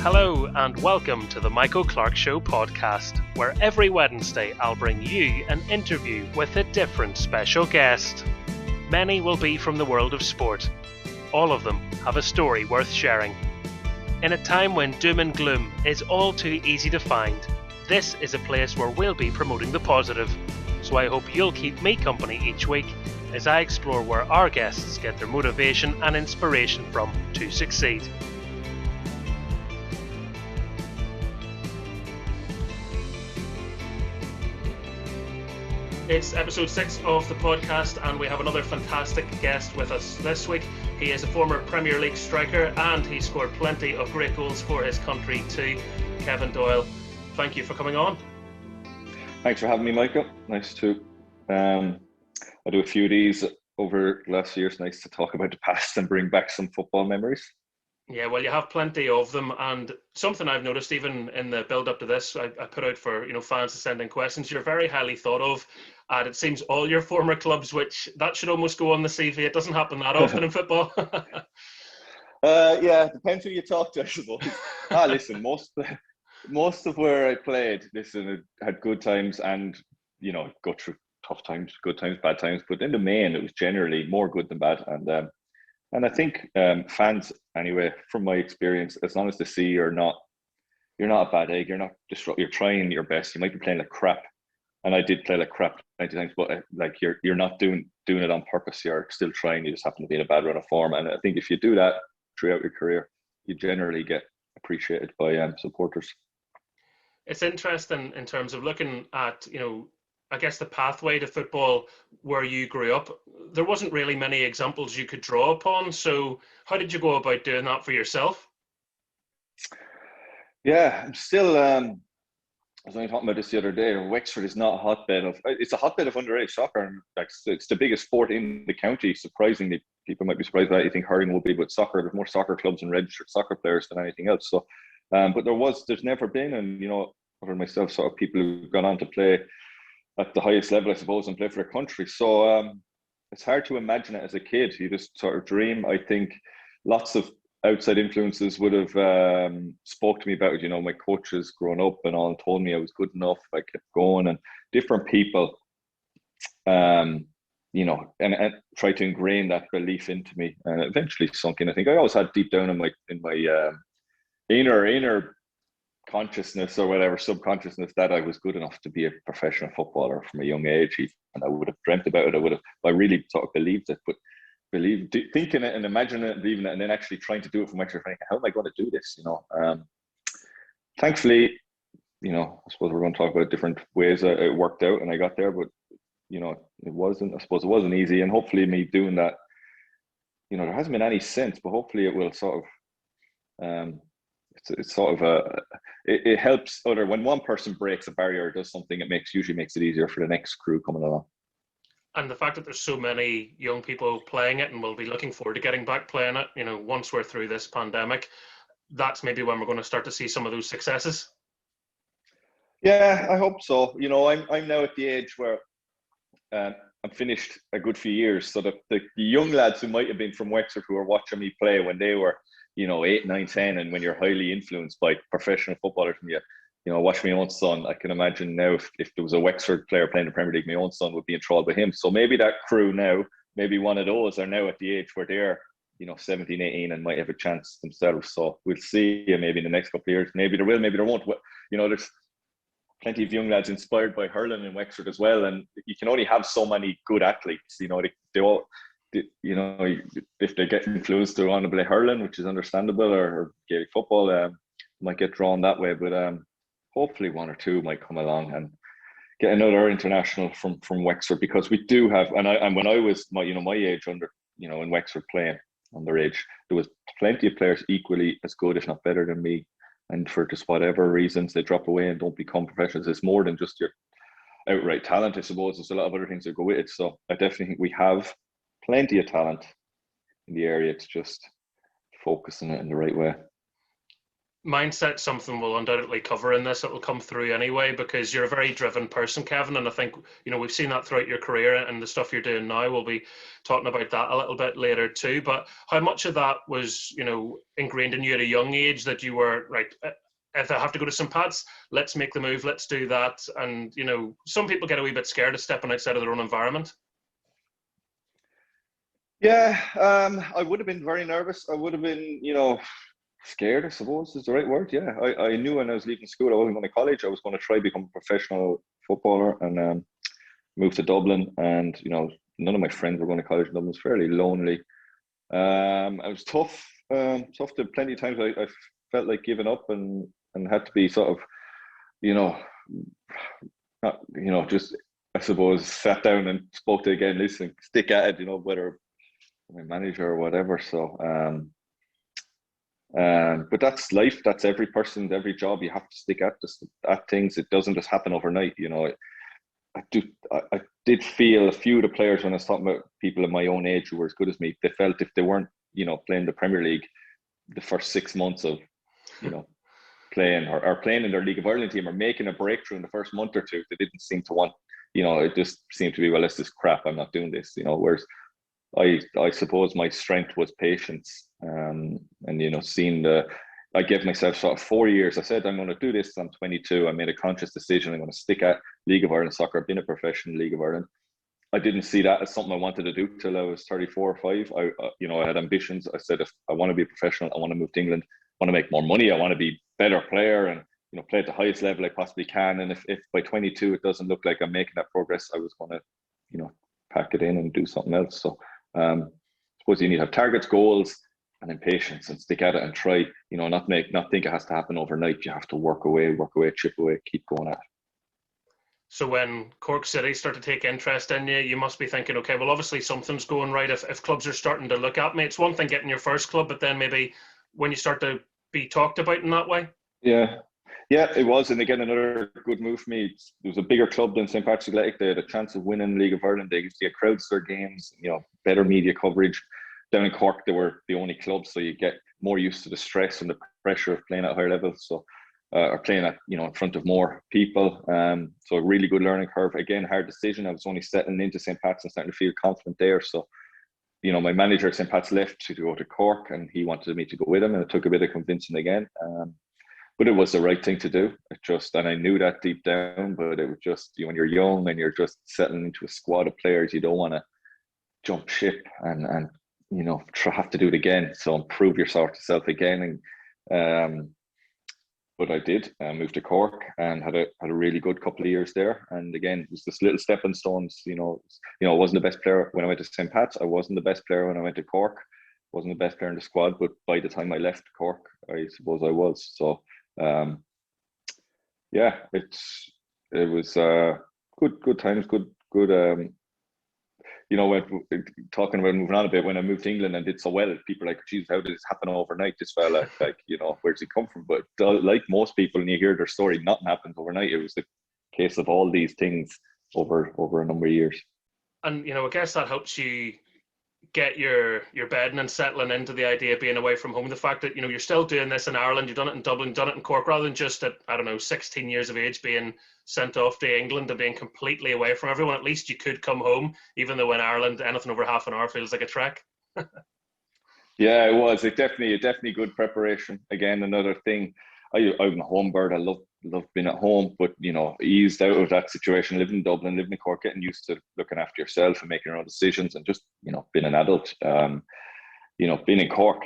Hello and welcome to the Michael Clark Show podcast, where every Wednesday I'll bring you an interview with a different special guest. Many will be from the world of sport. All of them have a story worth sharing. In a time when doom and gloom is all too easy to find, this is a place where we'll be promoting the positive. So I hope you'll keep me company each week as I explore where our guests get their motivation and inspiration from to succeed. It's episode 6 of the podcast, and we have another fantastic guest with us this week. He is a former Premier League striker, and he scored plenty of great goals for his country too. Kevin Doyle, thank you for coming on. Thanks for having me, Michael. Nice to I do a few of these over the last year. It's nice to talk about the past and bring back some football memories. Yeah, well, you have plenty of them, and something I've noticed even in the build-up to this, I put out for fans to send in questions. You're very highly thought of, and it seems all your former clubs, which that should almost go on the CV. It doesn't happen that often in football. Yeah, depends who you talk to, I suppose. Listen, most of where I played, listen, I had good times, and go through tough times, good times, bad times. But in the main, it was generally more good than bad, and I think fans, anyway, from my experience, as long as they see you're not a bad egg, you're trying your best. You might be playing like crap, and I did play like crap 90 times, but like you're not doing it on purpose. You're still trying. You just happen to be in a bad run of form, and I think if you do that throughout your career, you generally get appreciated by supporters. It's interesting in terms of looking at I guess the pathway to football where you grew up. There wasn't really many examples you could draw upon. So how did you go about doing that for yourself? Yeah, I'm still, I was only talking about this the other day. Wexford is not a hotbed of, it's a hotbed of underage soccer. And it's the biggest sport in the county. Surprisingly, people might be surprised by that. You think hurling will be, but soccer, there's more soccer clubs and registered soccer players than anything else. So, but there's never been, and other than myself, sort of people who've gone on to play at the highest level, I suppose, and play for their country. So it's hard to imagine it as a kid. You just sort of dream. I think lots of outside influences would have spoke to me about it. My coaches growing up and all told me I was good enough. I kept going, and different people, and tried to ingrain that belief into me, and it eventually sunk in. I think I always had deep down in my inner consciousness or whatever, subconsciousness, that I was good enough to be a professional footballer from a young age, and I would have dreamt about it. I really sort of believed it, but thinking it and imagining it and believing it, and then actually trying to do it from extra thinking, how am I going to do this? Thankfully, I suppose we're going to talk about different ways it worked out and I got there, but it wasn't easy, and hopefully me doing that, there hasn't been any since, but hopefully it will sort of it's sort of it helps when one person breaks a barrier or does something, it usually makes it easier for the next crew coming along. And the fact that there's so many young people playing it and will be looking forward to getting back playing it, once we're through this pandemic, that's maybe when we're going to start to see some of those successes. Yeah, I hope so. I'm now at the age where I'm finished a good few years, so the young lads who might have been from Wexford who are watching me play when they were 8, 9, 10, and when you're highly influenced by professional footballers, and watch my own son. I can imagine now if there was a Wexford player playing the Premier League, my own son would be enthralled by him. So maybe that crew now, maybe one of those are now at the age where they're 17, 18 and might have a chance themselves. So we'll see, maybe in the next couple of years, maybe there will, maybe there won't. There's plenty of young lads inspired by hurling in Wexford as well, and you can only have so many good athletes. They all, if they get influenced to want to play hurling, which is understandable, or Gaelic football, might get drawn that way. But hopefully one or two might come along and get another international from Wexford, because we do have. And when I was my age in Wexford playing underage, there was plenty of players equally as good, if not better than me. And for just whatever reasons, they drop away and don't become professionals. It's more than just your outright talent, I suppose. There's a lot of other things that go with it. So I definitely think we have plenty of talent in the area. It's just focusing it in the right way. Mindset's something we'll undoubtedly cover in this. It will come through anyway, because you're a very driven person, Kevin, and I think, we've seen that throughout your career and the stuff you're doing now. We'll be talking about that a little bit later too. But how much of that was, ingrained in you at a young age, that you were right? If I have to go to St. Pat's, let's make the move, let's do that. And, some people get a wee bit scared of stepping outside of their own environment. Yeah, I would have been very nervous. I would have been, scared, I suppose is the right word. Yeah, I knew when I was leaving school I wasn't going to college. I was going to try become a professional footballer, and moved to Dublin. And none of my friends were going to college in Dublin. It was fairly lonely. It was tough. Tough. To plenty of times I felt like giving up, and had to be sort of, not, just, I suppose, sat down and spoke to again. Listen, stick at it. Whether my manager or whatever. So. But that's life. That's every person, every job. You have to stick at things. It doesn't just happen overnight. I did feel a few of the players, when I was talking about people of my own age who were as good as me, they felt if they weren't, playing the Premier League, the first 6 months of, playing or playing in their League of Ireland team, or making a breakthrough in the first month or two, they didn't seem to want. It just seemed to be, well, this is crap. I'm not doing this. Whereas I suppose my strength was patience, and seeing I gave myself sort of 4 years. I said I'm going to do this. I'm 22. I made a conscious decision. I'm going to stick at League of Ireland soccer. I've been a professional League of Ireland. I didn't see that as something I wanted to do till I was 34 or 5. I had ambitions. I said, if I want to be a professional, I want to move to England. I want to make more money. I want to be a better player, and play at the highest level I possibly can. And if by 22 it doesn't look like I'm making that progress, I was going to pack it in and do something else. So I suppose you need to have targets, goals, and then patience, and stick at it and try. Not think it has to happen overnight. You have to work away, chip away, keep going at it. So when Cork City start to take interest in you, you must be thinking, okay, well, obviously something's going right. If clubs are starting to look at me, it's one thing getting your first club, but then maybe when you start to be talked about in that way. Yeah, it was. And again, another good move for me. It was a bigger club than St. Patrick's Athletic. They had a chance of winning League of Ireland. They used to get crowds to their games, better media coverage. Down in Cork, they were the only club, so you get more used to the stress and the pressure of playing at higher levels. So, or playing at, in front of more people. So a really good learning curve. Again, hard decision. I was only settling into St. Pat's and starting to feel confident there. So, my manager at St. Pat's left to go to Cork, and he wanted me to go with him, and it took a bit of convincing again. But it was the right thing to do. And I knew that deep down, but it was just, when you're young and you're just settling into a squad of players, you don't want to jump ship and have to do it again. So improve yourself again. And but I did. I moved to Cork and had a really good couple of years there. And again, it was just little stepping stones. I wasn't the best player when I went to St. Pat's. I wasn't the best player when I went to Cork. Wasn't the best player in the squad, but by the time I left Cork, I suppose I was. So it was good times, good when talking about moving on a bit, when I moved to England and did so well, people are like, geez, how did this happen overnight? This fella, where's he come from? But like most people, when you hear their story, nothing happens overnight. It was the case of all these things over a number of years. And I guess that helps you get your bedding and settling into the idea of being away from home. The fact that you're still doing this in Ireland, you've done it in Dublin, done it in Cork, rather than just at 16 years of age being sent off to England and being completely away from everyone. At least you could come home, even though in Ireland anything over half an hour feels like a trek. Yeah, it was. It definitely good preparation. Again, another thing. I'm a home bird. I love being at home, but eased out of that situation, living in Dublin, living in Cork, getting used to looking after yourself and making your own decisions, and just being an adult. Being in Cork,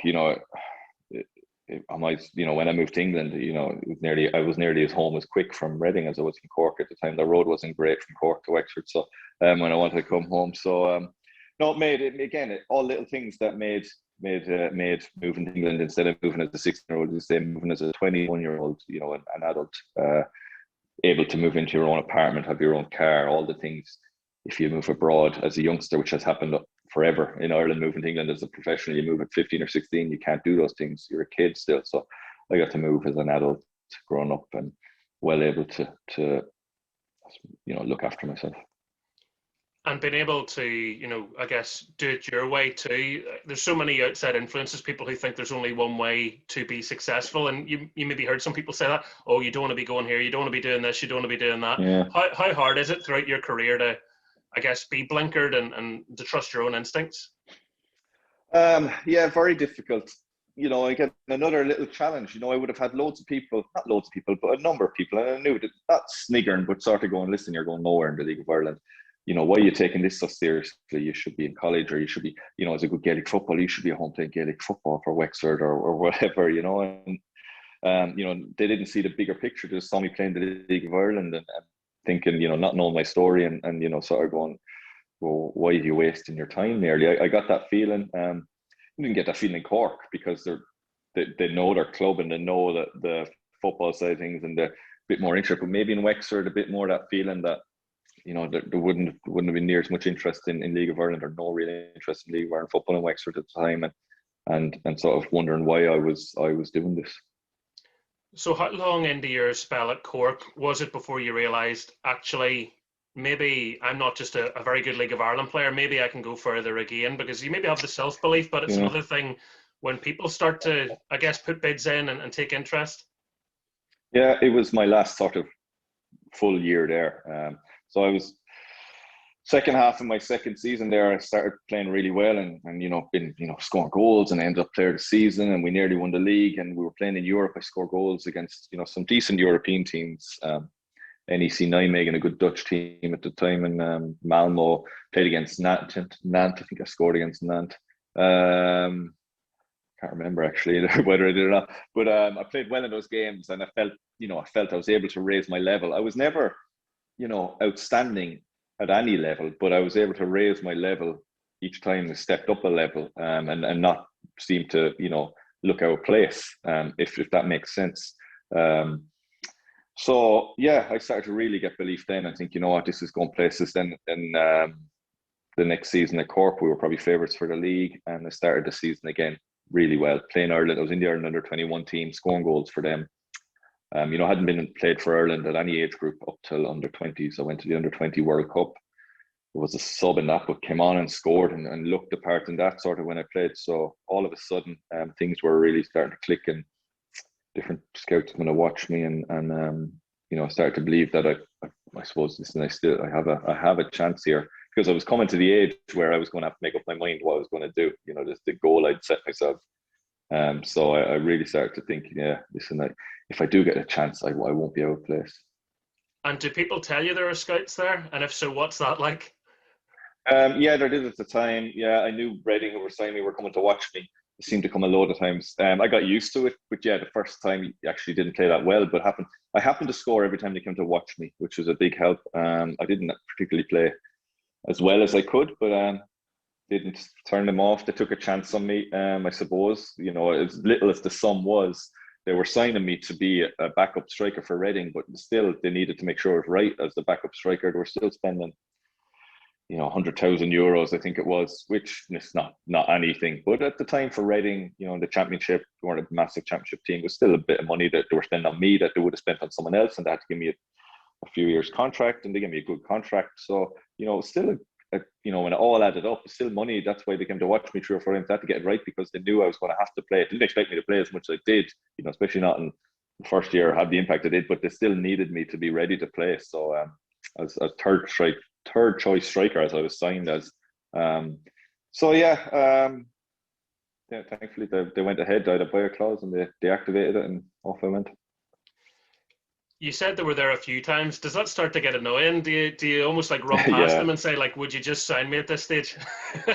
I might, when I moved to England, I was nearly as home as quick from Reading as I was in Cork at the time. The road wasn't great from Cork to Wexford, so when I wanted to come home, so no, it made it again. All little things that made moving to England, instead of moving as a 16-year-old, instead of moving as a 21-year-old, an adult, able to move into your own apartment, have your own car, all the things. If you move abroad as a youngster, which has happened forever in Ireland, moving to England as a professional, you move at 15 or 16, you can't do those things. You're a kid still. So I got to move as an adult, grown up, and well able to look after myself. And being able to, I guess, do it your way too. There's so many outside influences, people who think there's only one way to be successful. And you maybe heard some people say that, oh, you don't want to be going here, you don't want to be doing this, you don't want to be doing that. Yeah. How hard is it throughout your career to, I guess, be blinkered and to trust your own instincts? Yeah, very difficult. Again, another little challenge. I would have had loads of people, not loads of people, but a number of people, and I knew that, not sniggering, but sort of going, listen, you're going nowhere in the League of Ireland. Why are you taking this so seriously? You should be in college, or you should be, as a good Gaelic football, you should be at home playing Gaelic football for Wexford or whatever, and they didn't see the bigger picture. They just saw me playing the League of Ireland and thinking, not knowing my story and sort of going, well, why are you wasting your time nearly? I got that feeling. I didn't get that feeling in Cork because they know their club and they know that the football side of things and the bit more interest. But maybe in Wexford, a bit more that feeling that there wouldn't have been near as much interest in League of Ireland, or no real interest in League of Ireland football in Wexford at the time, and sort of wondering why I was doing this. So how long into your spell at Cork was it before you realised, actually, maybe I'm not just a very good League of Ireland player, maybe I can go further again? Because you maybe have the self-belief, but it's another thing when people start to, I guess, put bids in and take interest. Yeah, it was my last sort of full year there. So I was second half of my second season there. I started playing really well and been scoring goals, and I ended up player of the season, and we nearly won the league. And we were playing in Europe. I scored goals against some decent European teams. NEC Nijmegen, a good Dutch team at the time, and Malmo. Played against Nantes. I think I scored against Nantes. Can't remember actually whether I did or not, but I played well in those games, and I felt I was able to raise my level. I was never, outstanding at any level, but I was able to raise my level each time I stepped up a level, and not seem to, look out of place, if that makes sense. So yeah, I started to really get belief then and think, what, this is going places. Then the next season at Cork, we were probably favourites for the league, and I started the season again really well, playing Ireland. I was in the Ireland under-21 team, scoring goals for them. Hadn't been played for Ireland at any age group up till under-20s. I went to the under-20 World Cup. It was a sub in that, but came on and scored and looked the part in that sort of when I played. So all of a sudden, things were really starting to click, and different scouts were going to watch me, and I started to believe that I suppose, listen, I have a chance here, because I was coming to the age where I was going to have to make up my mind what I was going to do. This the goal I'd set myself. So I really started to think, yeah, listen, if I do get a chance, I won't be out of place. And do people tell you there are scouts there? And if so, what's that like? Yeah, there did at the time. Yeah, I knew Reading, who were signing me, were coming to watch me. It seemed to come a load of times. I got used to it, but yeah, the first time he actually didn't play that well, but I happened to score every time they came to watch me, which was a big help. I didn't particularly play as well as I could, but didn't turn them off. They took a chance on me, I suppose. As little as the sum was, they were signing me to be a backup striker for Reading, but still they needed to make sure it was right as the backup striker. They were still spending 100,000 euros, I think it was, which is not anything. But at the time for Reading, in the championship, we weren't a massive championship team. It was still a bit of money that they were spending on me that they would have spent on someone else, and they had to give me a few years contract, and they gave me a good contract. So, still when it all added up, it's still money. That's why they came to watch me 3 or 4 times. They had to get it right, because they knew I was going to have to play. They didn't expect me to play as much as I did, especially not in the first year, have the impact I did, but they still needed me to be ready to play. So as third choice striker, as I was signed as. Yeah, thankfully they went ahead. I had a buyer clause, and they activated it, and off I went. You said they were there a few times. Does that start to get annoying? Do you almost like run past them and say, like, would you just sign me at this stage?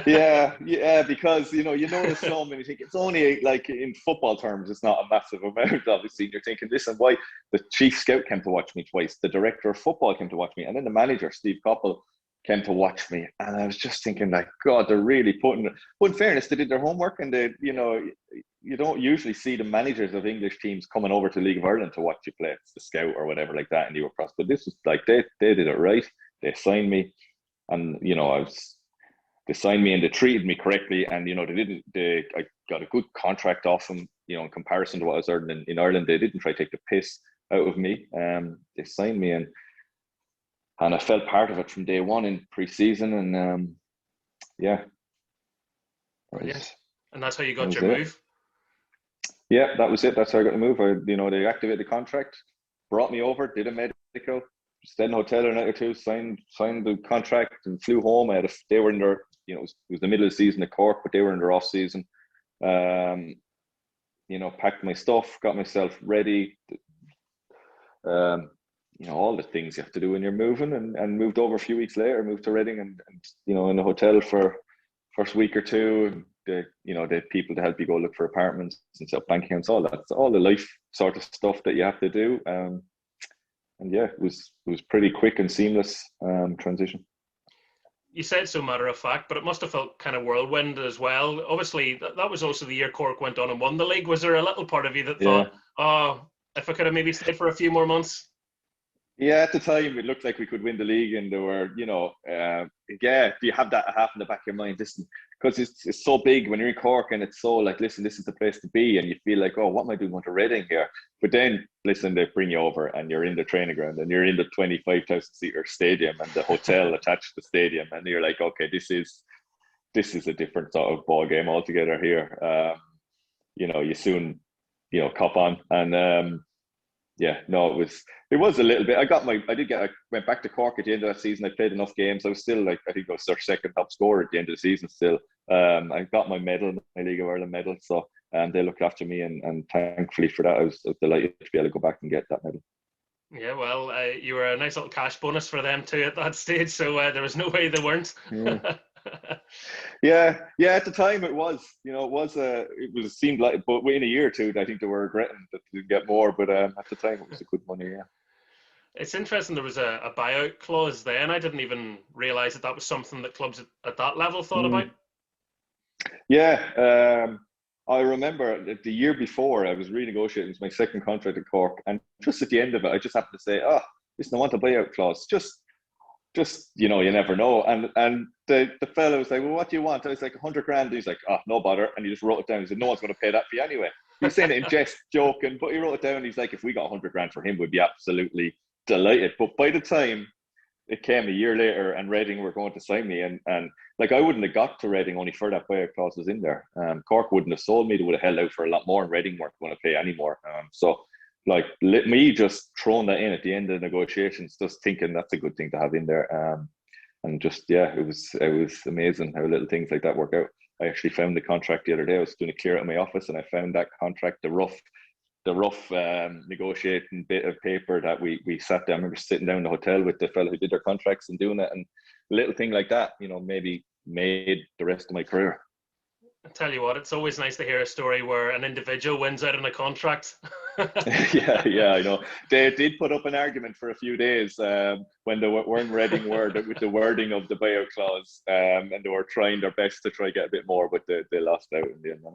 yeah, because you know the sum, and you think it's only, like, in football terms, it's not a massive amount, obviously. And you're thinking, listen, why the chief scout came to watch me twice, the director of football came to watch me, and then the manager, Steve Coppell, came to watch me. And I was just thinking, like, God, they're really putting. But in fairness, they did their homework, and you don't usually see the managers of English teams coming over to League of Ireland to watch you play. It's the scout or whatever like that, and you were cross. But this was like they did it right. They signed me, and they signed me and they treated me correctly, and I got a good contract off them. In comparison to what I was earning in Ireland, they didn't try to take the piss out of me. They signed me, and I felt part of it from day one in pre-season, and yeah, Brilliant. And that's how you that got was your it. move? Yeah, that was it. That's how I got the move. They activated the contract, brought me over, did a medical, stayed in a hotel a night or two, signed the contract, and flew home. They were in their, it was the middle of the season at Cork, but they were in their off season. Packed my stuff, got myself ready. All the things you have to do when you're moving, and moved over a few weeks later, moved to Reading, and in a hotel for first week or two. They had people to help you go look for apartments and set up bank accounts, all that, all the life sort of stuff that you have to do. And yeah, it was pretty quick and seamless transition. You said so matter of fact, but it must have felt kind of whirlwind as well. Obviously, that was also the year Cork went on and won the league. Was there a little part of you that thought, oh, if I could have maybe stayed for a few more months? Yeah, at the time it looked like we could win the league, and there were, you have that half in the back of your mind, listen, because it's so big when you're in Cork, and it's so like, listen, this is the place to be, and you feel like, oh, what am I doing going to Reading here? But then, listen, they bring you over, and you're in the training ground, and you're in the 25,000 seater stadium, and the hotel attached to the stadium, and you're like, okay, this is a different sort of ball game altogether here. You soon, cop on, and yeah, no, it was a little bit. I went back to Cork at the end of that season. I played enough games. I was still I think I was their second top scorer at the end of the season still. I got my medal, my League of Ireland medal. So they looked after me, and thankfully for that, I was delighted to be able to go back and get that medal. Yeah, well, you were a nice little cash bonus for them too at that stage, so there was no way they weren't. Yeah. At the time, it seemed like, but in a year or two, I think they were regretting that they didn't get more. But at the time, it was a good money. Yeah. It's interesting. There was a buyout clause then. I didn't even realize that was something that clubs at that level thought about. Yeah. I remember the year before I was renegotiating. It was my second contract at Cork, and just at the end of it, I just happened to say, "Oh, listen, I want a buyout clause." Just you never know. And the fellow was like, "Well, what do you want?" I was like, 100 grand. He's like, "Oh, no bother." And he just wrote it down. He said, "No one's going to pay that for you anyway." He was saying it in jest, joking, but he wrote it down. He's like, "If we got 100 grand for him, we'd be absolutely delighted." But by the time it came a year later, and Reading were going to sign me, and like, I wouldn't have got to Reading only for that buyout clause was in there. Cork wouldn't have sold me; they would have held out for a lot more, and Reading weren't going to pay any more. So, like, me just throwing that in at the end of the negotiations, just thinking that's a good thing to have in there. And just, yeah, it was amazing how little things like that work out. I actually found the contract the other day. I was doing a clear out in my office, and I found that contract, the rough negotiating bit of paper that we sat down. I remember sitting down in the hotel with the fellow who did their contracts and doing it, and a little thing like that, maybe made the rest of my career. I tell you what, it's always nice to hear a story where an individual wins out on a contract. yeah, I know. They did put up an argument for a few days when they weren't Reading with the wording of the buyout clause, and they were trying their best to try to get a bit more, but they lost out in the end.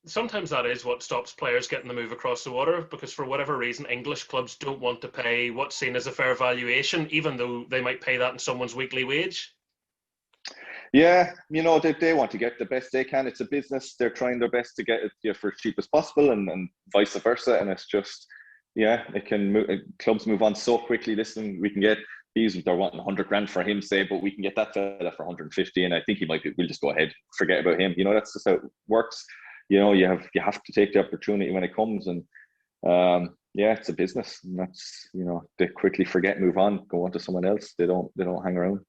Sometimes that is what stops players getting the move across the water, because for whatever reason, English clubs don't want to pay what's seen as a fair valuation, even though they might pay that in someone's weekly wage. Yeah, they want to get the best they can. It's a business. They're trying their best to get it for as cheap as possible, and vice versa. And it's just, yeah, it can move, clubs move on so quickly. Listen, we can get they're wanting 100 grand for him, say, but we can get that fella for 150, and I think we'll just go ahead, forget about him. That's just how it works. You have to take the opportunity when it comes, and yeah, it's a business, and that's, they quickly forget, move on, go on to someone else. They don't hang around.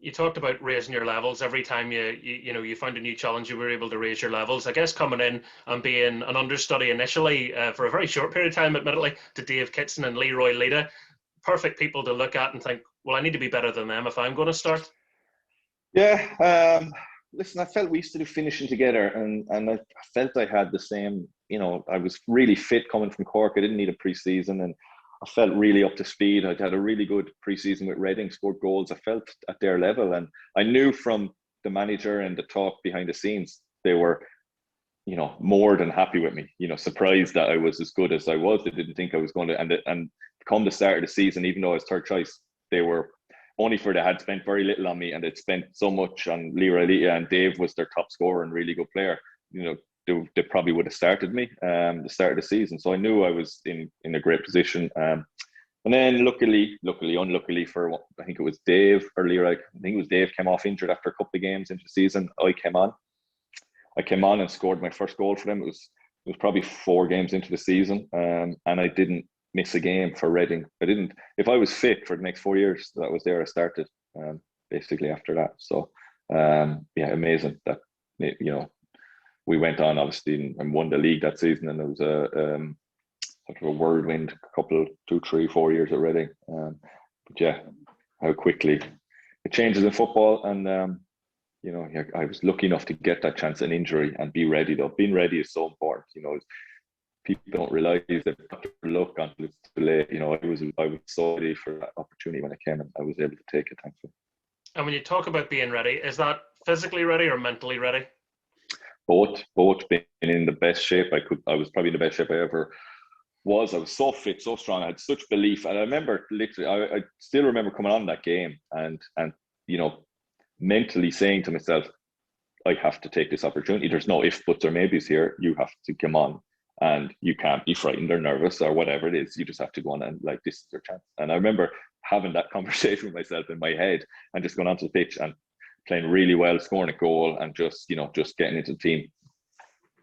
You talked about raising your levels every time you found a new challenge. You were able to raise your levels. I guess coming in and being an understudy initially for a very short period of time, admittedly, to Dave Kitson and Leroy Lida, perfect people to look at and think, well, I need to be better than them if I'm going to start. Yeah, listen, I felt we used to do finishing together, and I felt I had the same. I was really fit coming from Cork. I didn't need a pre-season, and I felt really up to speed. I'd had a really good pre-season with Reading, scored goals. I felt at their level, and I knew from the manager and the talk behind the scenes, they were, more than happy with me. Surprised that I was as good as I was. They didn't think I was going to. And come the start of the season, even though I was third choice, they were only for they had spent very little on me, and they'd spent so much on Leroy Lita, and Dave was their top scorer and really good player. They probably would have started me the start of the season. So I knew I was in a great position. And then unluckily for, I think it was Dave earlier. I think it was Dave came off injured after a couple of games into the season. I came on and scored my first goal for them. It was probably 4 games into the season, and I didn't miss a game for Reading. If I was fit for the next 4 years, that was there I started. Basically after that. So amazing that we went on obviously and won the league that season, and it was a sort of a whirlwind couple 2, 3, 4 years at Reading. But yeah, how quickly it changes in football, and I was lucky enough to get that chance in injury and be ready. Though being ready is so important. People don't realise that luck until it's too late. I was so ready for that opportunity when it came, and I was able to take it, thankfully. And when you talk about being ready, is that physically ready or mentally ready? Both being in the best shape I could. I was probably in the best shape I ever was. I was so fit, so strong. I had such belief, and I remember literally. I still remember coming on that game and mentally saying to myself, I have to take this opportunity. There's no ifs, buts, or maybes here. You have to come on, and you can't be frightened or nervous or whatever it is. You just have to go on, and this is your chance. And I remember having that conversation with myself in my head and just going onto the pitch and playing really well, scoring a goal, and just getting into the team.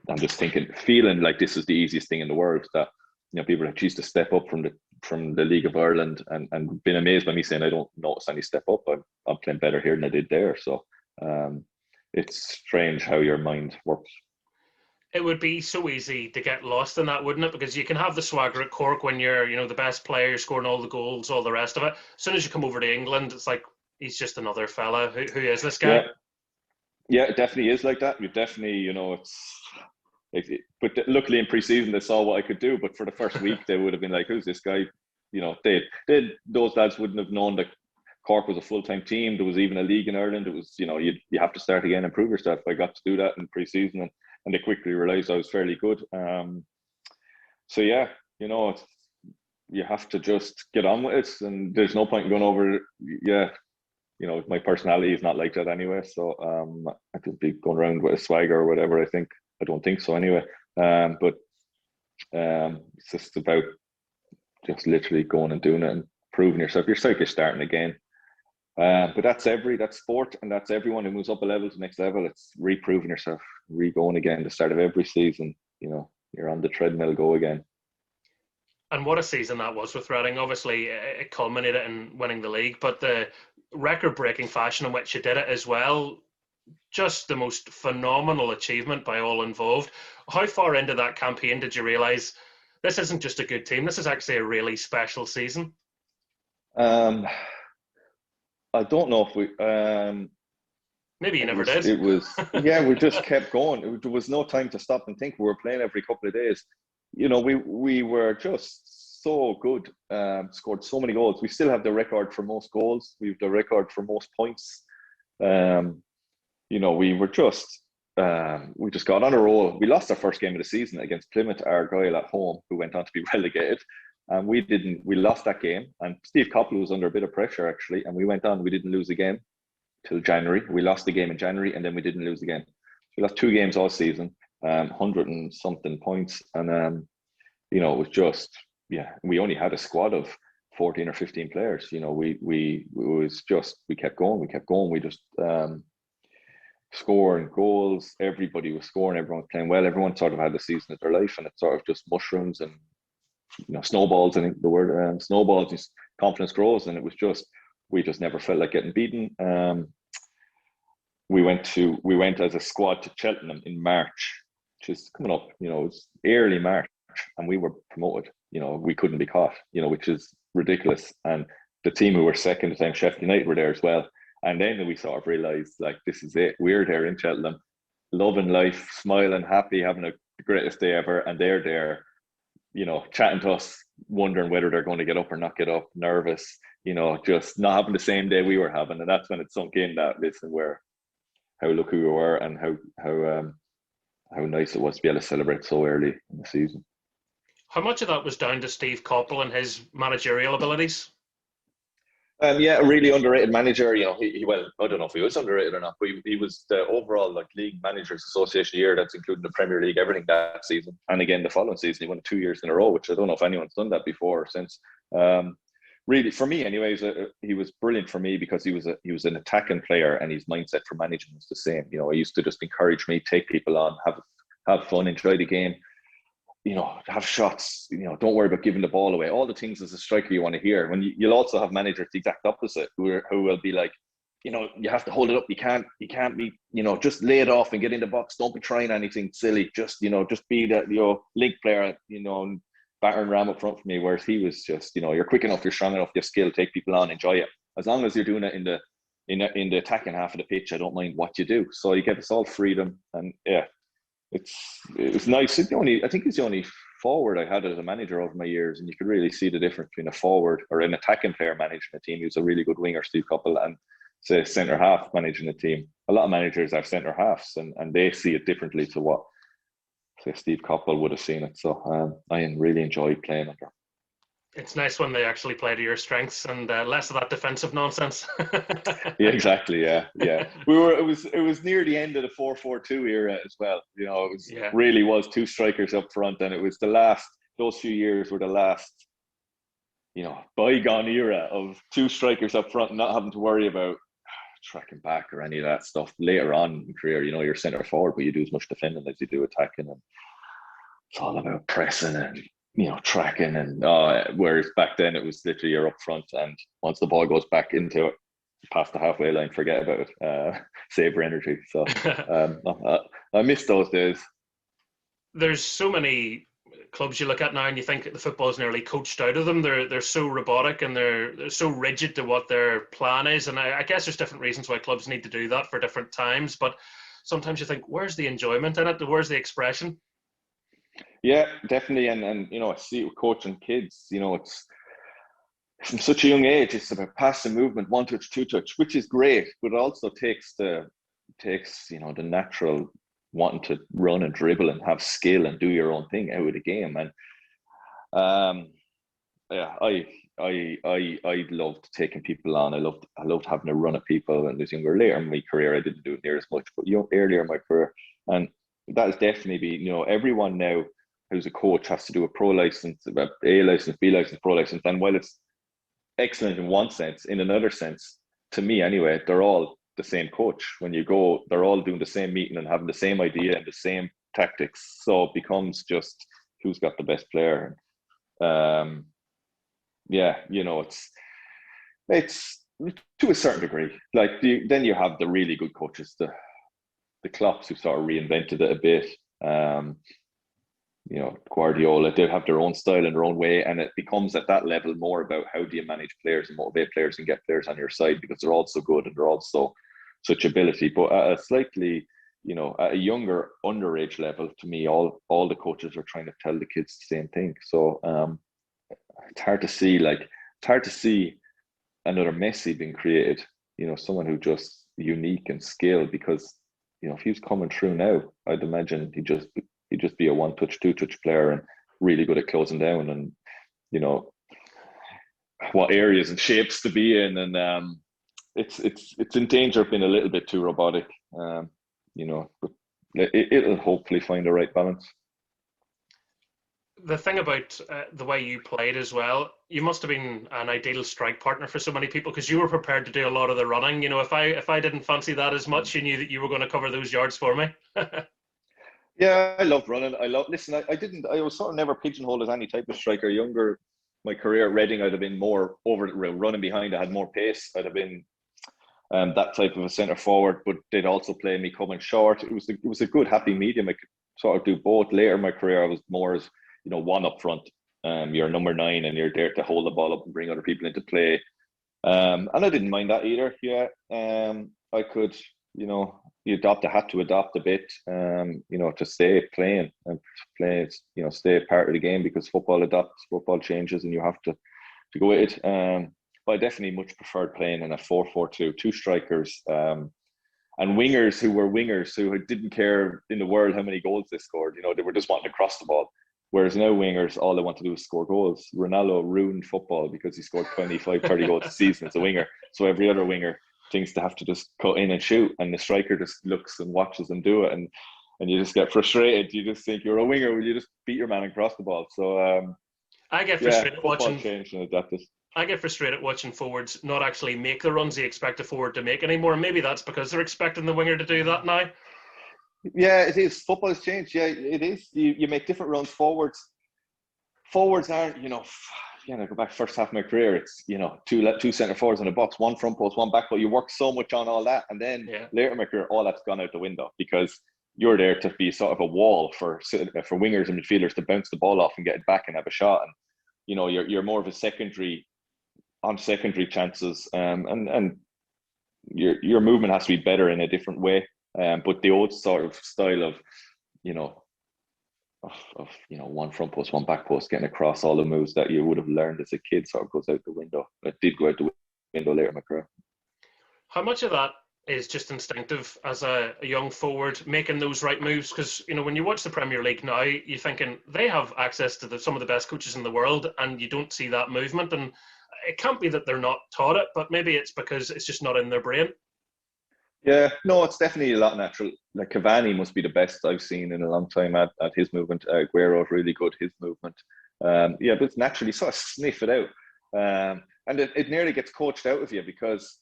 I'm just feeling like this is the easiest thing in the world, that people that choose to step up from the League of Ireland and been amazed by me saying I don't notice any step up. I'm playing better here than I did there. So it's strange how your mind works. It would be so easy to get lost in that, wouldn't it? Because you can have the swagger at Cork when you're, the best player, scoring all the goals, all the rest of it. As soon as you come over to England, it's like, he's just another fella. Who is this guy? Yeah, it definitely is like that. You definitely, but luckily in pre-season they saw what I could do. But for the first week, they would have been like, "Who's this guy?" Those lads wouldn't have known that Cork was a full-time team. There was even a league in Ireland. It was, you have to start again and prove yourself. I got to do that in pre-season, and they quickly realised I was fairly good. So yeah, you have to just get on with it, and there's no point in going over. Yeah. My personality is not like that anyway, so I could be going around with a swagger or whatever. I don't think so anyway. But it's just about just literally going and doing it and proving yourself. It's like you're starting again. But that's sport, and that's everyone who moves up a level to the next level. It's reproving yourself, re-going again. The start of every season, you're on the treadmill, go again. And what a season that was with Reading. Obviously, it culminated in winning the league, but the record-breaking fashion in which you did it as well, just the most phenomenal achievement by all involved. How far into that campaign did you realise this isn't just a good team, this is actually a really special season? I don't know if we... Maybe you never did. It was, we just kept going. There was no time to stop and think. We were playing every couple of days. We were just so good, scored so many goals. We still have the record for most goals. We have the record for most points. We just got on a roll. We lost our first game of the season against Plymouth Argyle at home, who went on to be relegated. And we lost that game. And Steve Coppell was under a bit of pressure, actually. And we went on, we didn't lose a game till January. We lost the game in January, and then we didn't lose again. We lost 2 games all season. 100 and something points, and it was just, we only had a squad of 14 or 15 players. We kept going. We just scoring goals. Everybody was scoring. Everyone was playing well. Everyone sort of had the season of their life, and it sort of just mushrooms and snowballs. I think the word snowballs. Just confidence grows, and it was just, we just never felt like getting beaten. We went as a squad to Cheltenham in March, which is coming up, it's early March, and we were promoted. We couldn't be caught, which is ridiculous. And the team who were second at the time, Sheffield United, were there as well. And then we sort of realised, like, this is it. We're there in Cheltenham, loving life, smiling, happy, having the greatest day ever. And they're there, chatting to us, wondering whether they're going to get up or not get up, nervous, just not having the same day we were having. And that's when it sunk in that, listen, how lucky we were, and how nice it was to be able to celebrate so early in the season. How much of that was down to Steve Coppell and his managerial abilities? A really underrated manager. Well, I don't know if he was underrated or not, but he was the overall League Managers Association year. That's including the Premier League, everything that season, and again the following season he won 2 years in a row, which I don't know if anyone's done that before or since. really, for me anyways, he was brilliant for me because he was an attacking player, and his mindset for managing was the same. He used to just encourage me, take people on, have fun, enjoy the game, have shots, don't worry about giving the ball away. All the things as a striker you want to hear. When you'll also have managers the exact opposite who will be like, you have to hold it up. You can't be, just lay it off and get in the box. Don't be trying anything silly. Just be that, link player, and batter and ram up front for me. Whereas he was just, you're quick enough, you're strong enough, you have skill, take people on, enjoy it. As long as you're doing it in the attacking half of the pitch, I don't mind what you do. So you get us all freedom, and yeah, it was nice. I think he's the only forward I had as a manager over my years, and you could really see the difference between a forward or an attacking player managing a team who's a really good winger, Steve Coppell, and say centre half managing a team. A lot of managers are centre halves, and they see it differently to what, say, Steve Coppell would have seen it. So I really enjoyed playing under. It's nice when they actually play to your strengths and less of that defensive nonsense. Yeah, exactly. Yeah. It was near the end of the 4-4-2 era as well. Really was two strikers up front, and it was those few years were the last, bygone era of two strikers up front and not having to worry about tracking back or any of that stuff. Later on in your career, you're centre forward, but you do as much defending as you do attacking, and it's all about pressing and tracking, and whereas back then it was literally you're up front, and once the ball goes back into it, past the halfway line, forget about it. Save your energy. So I miss those days. There's so many clubs you look at now and you think the football's nearly coached out of them. They're so robotic, and they're so rigid to what their plan is, and I guess there's different reasons why clubs need to do that for different times, but sometimes you think, where's the enjoyment in it? Where's the expression? Yeah, definitely. And I see it with coaching kids, it's from such a young age, it's about pass and movement, one touch, two touch, which is great, but it also takes the natural wanting to run and dribble and have skill and do your own thing out of the game. And I loved taking people on. I loved having a run at people. And later in my career, I didn't do it near as much, but earlier in my career, and that has definitely been, everyone now who's a coach has to do a pro license, A license, B license, pro license. And while it's excellent in one sense, in another sense, to me anyway, they're all the same coach. When you go, they're all doing the same meeting and having the same idea and the same tactics. So it becomes just who's got the best player. It's to a certain degree. Like then you have the really good coaches, the Klopps, who sort of reinvented it a bit. Guardiola, they have their own style and their own way, and it becomes at that level more about how do you manage players and motivate players and get players on your side, because they're all so good and they're all such ability. But at a slightly, at a younger underage level, to me, all the coaches are trying to tell the kids the same thing. So it's hard to see another Messi being created. Someone who just unique and skilled, because if he was coming through now, I'd imagine he'd just be a one touch, two touch player and really good at closing down, and what areas and shapes to be in. And it's in danger of being a little bit too robotic. But it'll hopefully find the right balance. The thing about the way you played as well, you must have been an ideal strike partner for so many people, because you were prepared to do a lot of the running. If I didn't fancy that as much, you knew that you were going to cover those yards for me. Yeah, I loved running. I was sort of never pigeonholed as any type of striker. Younger, my career at Reading, I'd have been more over running behind. I had more pace. I'd have been that type of a centre forward, but they'd also play me coming short. It was a good happy medium. I could sort of do both. Later in my career, I was more as one up front. You're number 9 and you're there to hold the ball up and bring other people into play. And I didn't mind that either. Yeah, I could. Had to adopt a bit, to stay playing and play, stay part of the game, because football adapts, football changes, and you have to go with it. But I definitely much preferred playing in a 4-4-2, two strikers, and wingers who didn't care in the world how many goals they scored. They were just wanting to cross the ball. Whereas now wingers, all they want to do is score goals. Ronaldo ruined football because he scored 25, 30 goals a season as a winger. So every other winger thinks they have to just cut in and shoot, and the striker just looks and watches them do it, and you just get frustrated. You just think, you're a winger, will you just beat your man and cross the ball? So I get frustrated football watching. changed and adapted. I get frustrated watching forwards not actually make the runs they expect a forward to make anymore. Maybe that's because they're expecting the winger to do that now. Yeah, it is. Football has changed. Yeah, it is. You make different runs forwards. Forwards aren't, go back first half of my career, it's, two centre forwards in a box, one front post, one back post. You work so much on all that. And then later in my career, all that's gone out the window because you're there to be sort of a wall for wingers and midfielders to bounce the ball off and get it back and have a shot. And, you're more of a secondary chances. And your movement has to be better in a different way. But the old sort of style of, one front post, one back post, getting across all the moves that you would have learned as a kid sort of goes out the window. It did go out the window later in my career. How much of that is just instinctive as a young forward making those right moves? Because, when you watch the Premier League now, you're thinking they have access to some of the best coaches in the world and you don't see that movement. And it can't be that they're not taught it, but maybe it's because it's just not in their brain. Yeah, no, it's definitely a lot natural. Like Cavani must be the best I've seen in a long time at his movement. Aguero really good, his movement. But it's naturally sort of sniff it out. And it nearly gets coached out of you because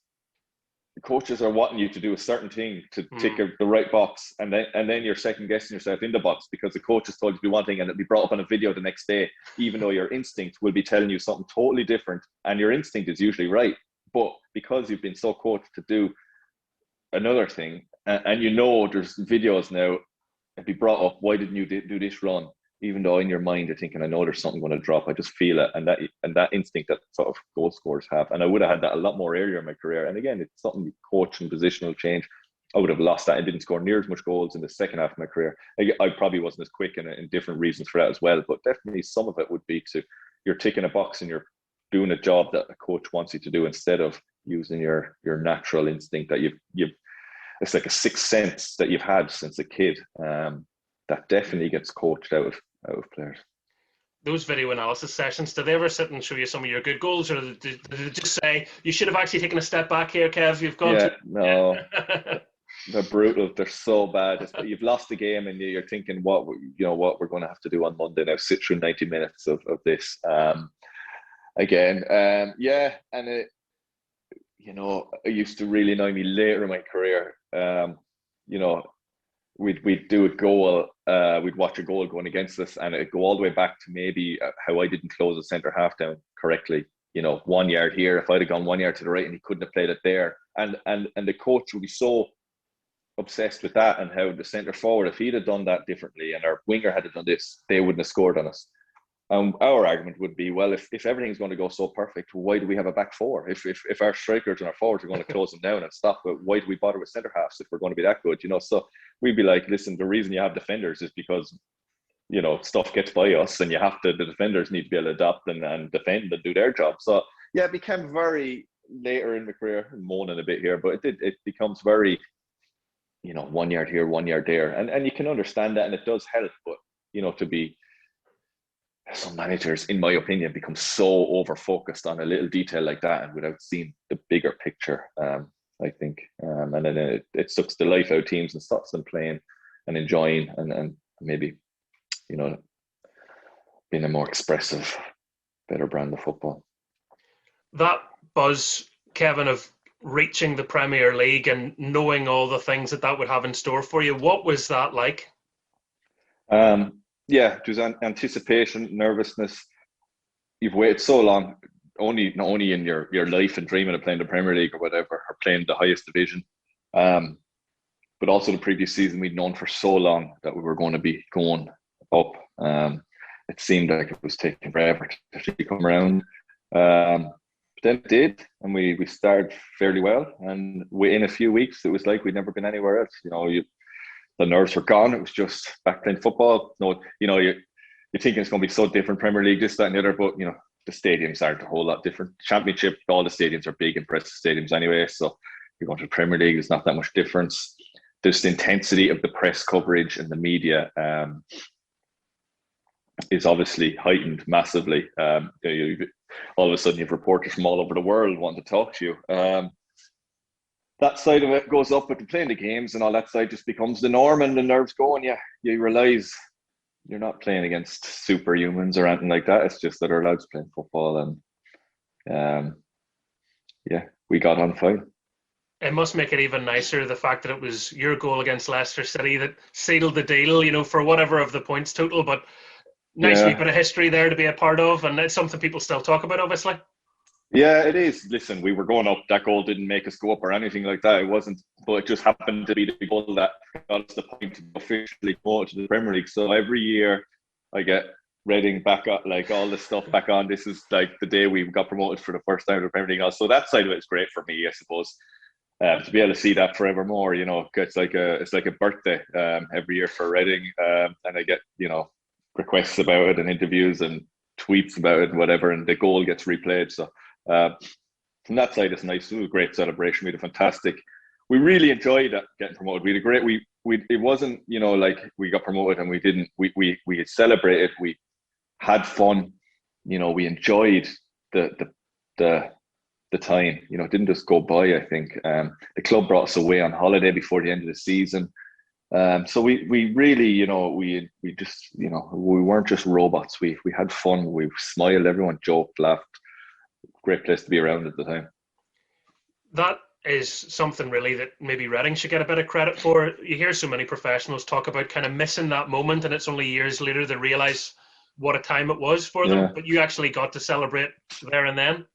the coaches are wanting you to do a certain thing to tick the right box, and then you're second guessing yourself in the box because the coach has told you to do one thing and it'll be brought up on a video the next day, even though your instinct will be telling you something totally different, and your instinct is usually right. But because you've been so coached to do another thing, and there's videos now, it'd be brought up, why didn't you do this run? Even though in your mind you're thinking, I know there's something going to drop, I just feel it. And that instinct that sort of goal scorers have. And I would have had that a lot more earlier in my career. And again, it's something you coach and positional change. I would have lost that. I didn't score near as much goals in the second half of my career. I probably wasn't as quick and different reasons for that as well. But definitely some of it would be you're ticking a box and you're doing a job that a coach wants you to do instead of using your natural instinct that you've it's like a sixth sense that you've had since a kid. That definitely gets coached out of players. Those video analysis sessions, do they ever sit and show you some of your good goals, or do they just say you should have actually taken a step back here, Kev? You've gone no. They're brutal. They're so bad. You've lost the game, and you're thinking, what we're going to have to do on Monday now? Sit through 90 minutes of this again. And it used to really annoy me later in my career. We'd do a goal, we'd watch a goal going against us, and it'd go all the way back to maybe how I didn't close the centre half down correctly. 1 yard here, if I'd have gone 1 yard to the right and he couldn't have played it there. And the coach would be so obsessed with that, and how the centre forward, if he'd have done that differently and our winger had done this, they wouldn't have scored on us. Our argument would be, well, if everything's going to go so perfect, why do we have a back four? If our strikers and our forwards are going to close them down and stop, why do we bother with centre halves if we're going to be that good? So we'd be like, listen, the reason you have defenders is because stuff gets by us, and the defenders need to be able to adapt and defend and do their job. So it became very later in the career, I'm moaning a bit here, but it becomes very 1 yard here, 1 yard there, and you can understand that, and it does help. But to be, some managers, in my opinion, become so over focused on a little detail like that, and without seeing the bigger picture, I think, and then it sucks the life out of teams and stops them playing and enjoying, and maybe being a more expressive, better brand of football. That buzz, Kevin, of reaching the Premier League and knowing all the things that would have in store for you, what was that like? It was anticipation, nervousness. You've waited so long, not only in your life and dreaming of playing the Premier League or whatever, or playing the highest division, but also the previous season we'd known for so long that we were going to be going up. It seemed like it was taking forever to come around. But then it did, and we started fairly well. And within a few weeks, it was like we'd never been anywhere else. The nerves were gone. It was just back playing football. You're thinking it's going to be so different, Premier League, this, that, and the other, but the stadiums aren't a whole lot different. Championship, all the stadiums are big, impressive stadiums anyway. So you're going to the Premier League, there's not that much difference. There's the intensity of the press coverage and the media is obviously heightened massively. All of a sudden, you have reporters from all over the world wanting to talk to you. That side of it goes up, but playing the games and all that side just becomes the norm, and the nerves go, and you realise you're not playing against superhumans or anything like that. It's just that our lads playing football, and yeah, we got on fine. It must make it even nicer, the fact that it was your goal against Leicester City that sealed the deal, for whatever of the points total. But nice wee Yeah, bit of history there to be a part of, and it's something people still talk about, obviously. yeah, it is. Listen, we were going up. That goal didn't make us go up or anything like that. It wasn't, but it just happened to be the goal that got us the point to officially go to the Premier League. So every year I get Reading back up, like all the stuff back on. This is like the day we got promoted for the first time to the Premier League. So that side of it is great for me, I suppose. To be able to see that forevermore, it's like a birthday every year for Reading, and I get requests about it and interviews and tweets about it and whatever, and the goal gets replayed. So from that side, it's nice. It was a great celebration. We had a fantastic. We really enjoyed that, getting promoted. We had a great. We it wasn't like we got promoted and we didn't. We celebrated. We had fun. We enjoyed the time. It didn't just go by. I think the club brought us away on holiday before the end of the season. So we really, we just, we weren't just robots. We had fun. We smiled. Everyone joked, laughed. Great place to be around at the time. That is something really that maybe Reading should get a bit of credit for. You hear so many professionals talk about kind of missing that moment, and it's only years later they realise what a time it was for them. But you actually got to celebrate there and then.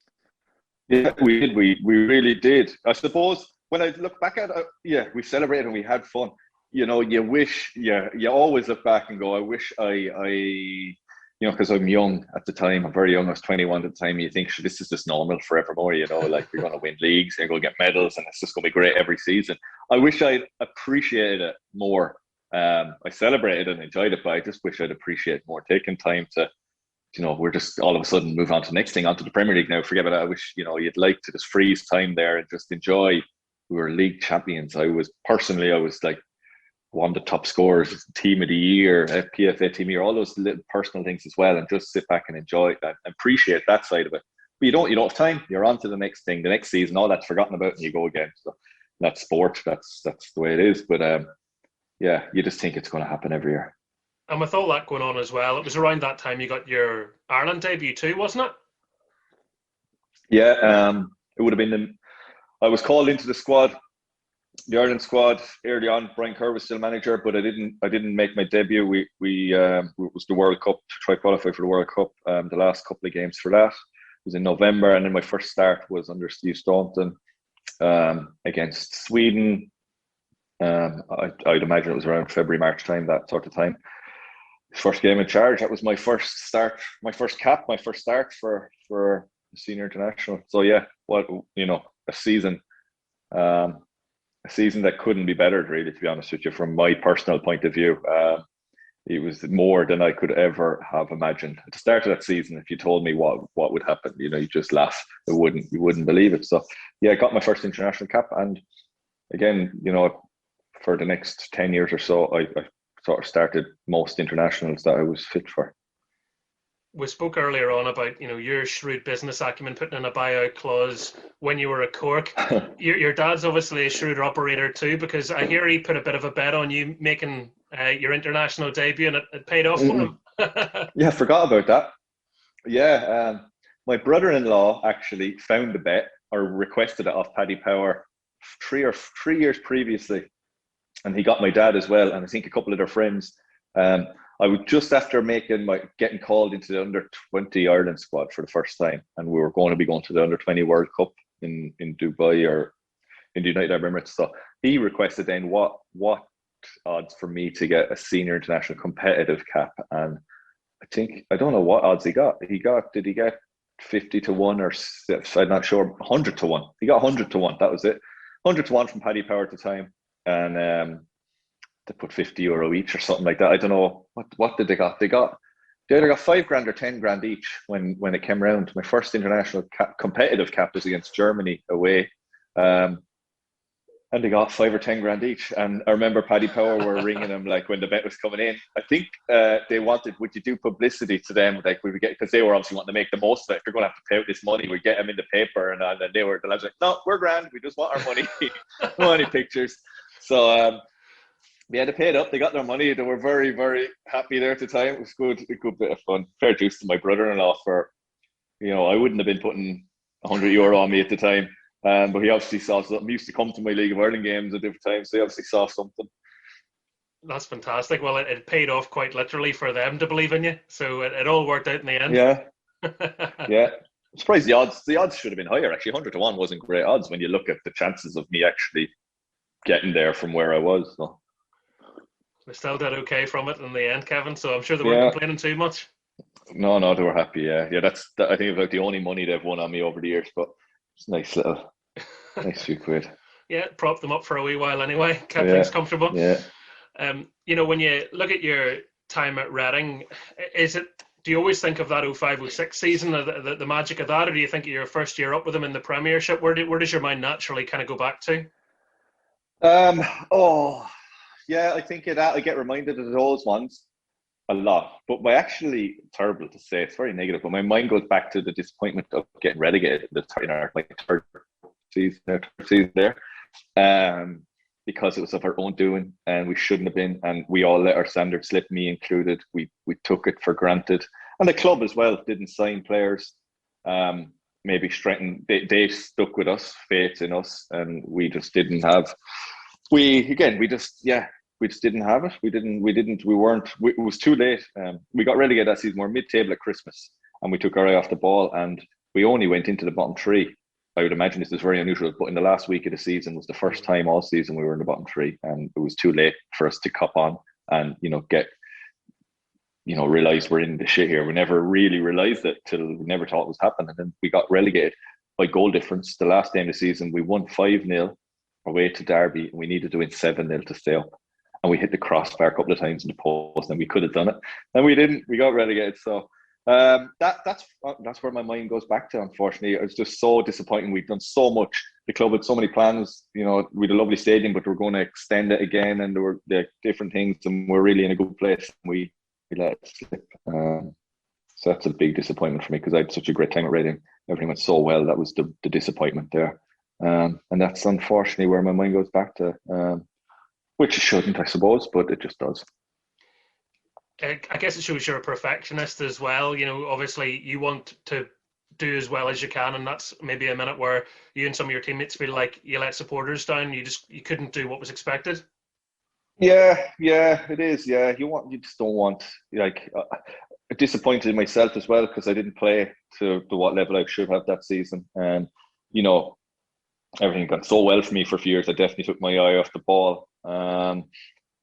Yeah, we did. We really did. I suppose when I look back at it, we celebrated and we had fun. You wish, you always look back and go, I wish I because I'm young at the time. I'm very young. I was 21 at the time. You think, this is just normal forevermore. Like you're going to win leagues, you're going to get medals, and it's just going to be great every season. I wish I'd appreciated it more. I celebrated and enjoyed it, but I just wish I'd appreciate more. Taking time to, we're just all of a sudden move on to the next thing, onto the Premier League now. Forget about it. I wish, you'd like to just freeze time there and just enjoy. We were league champions. I was like one of the top scorers, team of the year, PFA team of the year, all those little personal things as well, and just sit back and enjoy that and appreciate that side of it. But you don't have time. You're on to the next thing, the next season, all that's forgotten about, and you go again. So that's sport. That's the way it is. But you just think it's going to happen every year. And with all that going on as well, it was around that time you got your Ireland debut too, wasn't it? Yeah, it would have been. I was called into the squad, the Ireland squad, early on. Brian Kerr was still manager, but I didn't make my debut. We it was the World Cup, to try qualify for the World Cup. The last couple of games for that was in November, and then my first start was under Steve Staunton against Sweden. I'd imagine it was around February, March time, that sort of time. First game in charge. That was my first start, my first cap, my first start for senior international. So yeah, a season that couldn't be bettered, really, to be honest with you, from my personal point of view. It was more than I could ever have imagined. At the start of that season, if you told me what would happen, you just laugh. You wouldn't believe it. So yeah, I got my first international cap, and again, for the next 10 years or so, I sort of started most internationals that I was fit for. We spoke earlier on about your shrewd business acumen, putting in a buyout clause when you were at Cork. Your dad's obviously a shrewd operator too, because I hear he put a bit of a bet on you making your international debut, and it paid off for him. Yeah, I forgot about that. Yeah, my brother-in-law actually found the bet, or requested it off Paddy Power 3 years previously, and he got my dad as well, and I think a couple of their friends. I was just after getting called into the under-20 Ireland squad for the first time, and we were going to be going to the under-20 World Cup in Dubai, or in the United Arab Emirates. So he requested then what odds for me to get a senior international competitive cap, and I don't know what odds he got. Did he get 50 to 1, or I'm not sure, 100 to 1? He got 100 to 1. That was it. 100 to 1 from Paddy Power at the time, and they put €50 each or something like that. I don't know what did they got. They either got $5,000 or $10,000 each when it came around. My first international competitive cap was against Germany away, and they got $5,000 or $10,000 each. And I remember Paddy Power were ringing them like when the bet was coming in. I think they wanted, would you do publicity to them? Like we would get, because they were obviously wanting to make the most of it. If they're going to have to pay out this money, we get them in the paper, and then the lads like, no, we're grand. We just want our money. No want any pictures. So. We had to pay it up. They got their money. They were very, very happy there at the time. It was good, a good bit of fun. Fair dues to my brother-in-law for, I wouldn't have been putting €100 on me at the time. But he obviously saw something. He used to come to my League of Ireland games at different times, so he obviously saw something. That's fantastic. Well, it paid off quite literally for them to believe in you, so it all worked out in the end. Yeah, yeah. I'm surprised the odds should have been higher. Actually, 100-1 wasn't great odds when you look at the chances of me actually getting there from where I was. So. We still did okay from it in the end, Kevin, so I'm sure they weren't complaining too much. No, they were happy. Yeah. I think it's like the only money they've won on me over the years, but it's nice few quid. Yeah, prop them up for a wee while anyway. Kept things comfortable. Yeah. When you look at your time at Reading, do you always think of that 05-06 season, the magic of that, or do you think of your first year up with them in the Premiership? Where does your mind naturally kind of go back to? I think I get reminded of those ones a lot, but terrible to say, it's very negative, but my mind goes back to the disappointment of getting relegated in our third season there, because it was of our own doing and we shouldn't have been, and we all let our standards slip, me included. We took it for granted, and the club as well didn't sign players. Maybe strengthen. They stuck with us, faith in us, and we just didn't have. We just didn't have it. It was too late. We got relegated that season. We were mid-table at Christmas, and we took our eye off the ball, and we only went into the bottom three. I would imagine this is very unusual, but in the last week of the season was the first time all season we were in the bottom three, and it was too late for us to cop on and realize we're in the shit here. We never really realized it till we never thought it was happening, and then we got relegated by goal difference. The last game of the season, we won 5-0 away to Derby, and we needed to win 7-0 to stay up. And we hit the crossbar a couple of times in the post, and we could have done it, and we didn't. We got relegated. So that's where my mind goes back to. Unfortunately, it was just so disappointing. We'd done so much. The club had so many plans. We had a lovely stadium, but we're going to extend it again, and there were different things, and we're really in a good place. We let it slip. So that's a big disappointment for me, because I had such a great time at Reading. Everything went so well. That was the disappointment there, and that's unfortunately where my mind goes back to. Which it shouldn't, I suppose, but it just does. I guess it shows you're a perfectionist as well. Obviously you want to do as well as you can, and that's maybe a minute where you and some of your teammates feel like you let supporters down. You couldn't do what was expected. Yeah, it is. Yeah, you just don't want disappointed in myself as well, because I didn't play to what level I should have that season, and everything got so well for me for a few years. I definitely took my eye off the ball.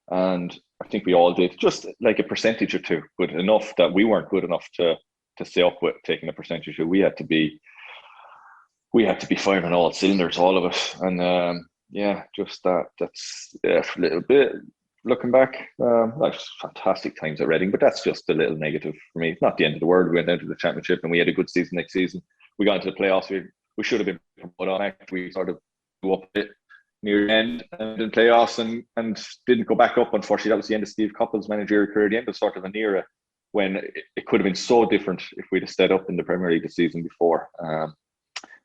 And I think we all did, just like a percentage or two, but enough that we weren't good enough to stay up with taking a percentage or two. We had to be firing on all cylinders, all of us. And just that's a little bit looking back. That's fantastic times at Reading, but that's just a little negative for me. It's not the end of the world. We went down to the championship and we had a good season next season. We got into the playoffs. We should have been promoted on. We sort of blew up a bit near the end and in playoffs and didn't go back up. Unfortunately, that was the end of Steve Coppell's managerial career, the end of sort of an era when it could have been so different if we'd have stayed up in the Premier League the season before.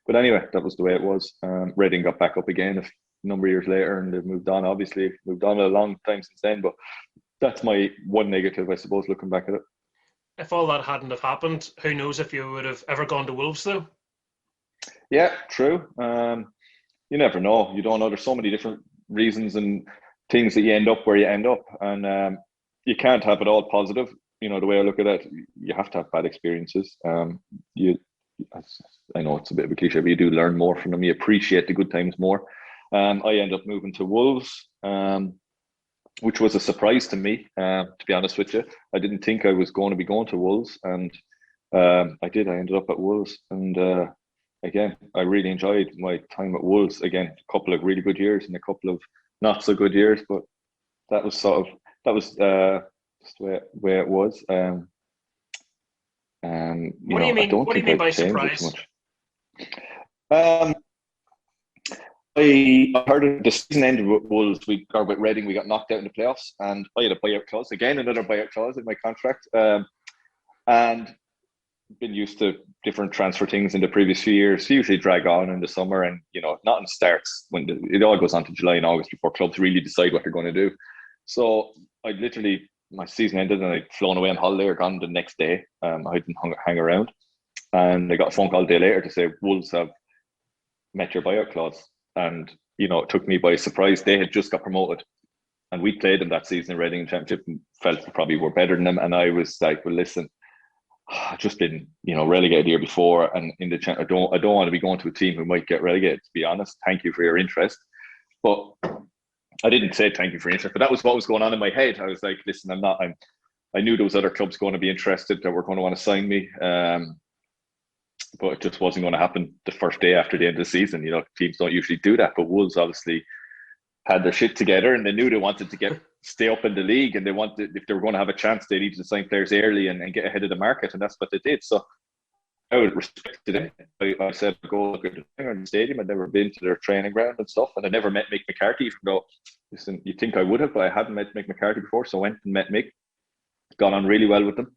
But anyway, that was the way it was. Reading got back up again a number of years later, and they've moved on a long time since then. But that's my one negative, I suppose, looking back at it. If all that hadn't have happened, who knows if you would have ever gone to Wolves, though? Yeah, true. You never know. You don't know. There's so many different reasons and things that you end up where you end up, and you can't have it all positive. The way I look at it, you have to have bad experiences. I know it's a bit of a cliche, but you do learn more from them. You appreciate the good times more. I end up moving to Wolves, which was a surprise to me, to be honest with you. I didn't think I was going to be going to Wolves, and I did. I ended up at Wolves, and again, I really enjoyed my time at Wolves. Again, a couple of really good years and a couple of not so good years, but that was just the way it was. What do you mean? What do you mean by surprise? I heard the season ended with Wolves. We got with Reading. We got knocked out in the playoffs, and I had a buyout clause. Again, another buyout clause in my contract, and been used to different transfer things in the previous few years. Usually drag on in the summer, and nothing starts when it all goes on to July and August before clubs really decide what they're going to do. So my season ended and I'd flown away on holiday or gone the next day. I didn't hang around, And I got a phone call a day later to say Wolves have met your buyout clause. And, you know, it took me by surprise. They had just got promoted. And we played them that season in Reading in Championship and felt we probably were better than them. And I was like, well, listen, I've just been, you know, relegated the year before. And in the I don't want to be going to a team who might get relegated, to be honest. Thank you for your interest. But I didn't say thank you for your interest, but that was what was going on in my head. I was like, listen, I knew there was other clubs going to be interested that were going to want to sign me. But it just wasn't going to happen the first day after the end of the season. You know, teams don't usually do that, but Wolves obviously had their shit together and they knew they wanted to stay up in the league, and they wanted, if they were going to have a chance, they needed to sign players early and get ahead of the market, and that's what they did. So I would respect it. I said, go look at the stadium. I'd never been to their training ground and stuff, and I never met Mick McCarthy, even though, listen, you'd think I would have, but I hadn't met Mick McCarthy before, so I went and met Mick. Got on really well with them.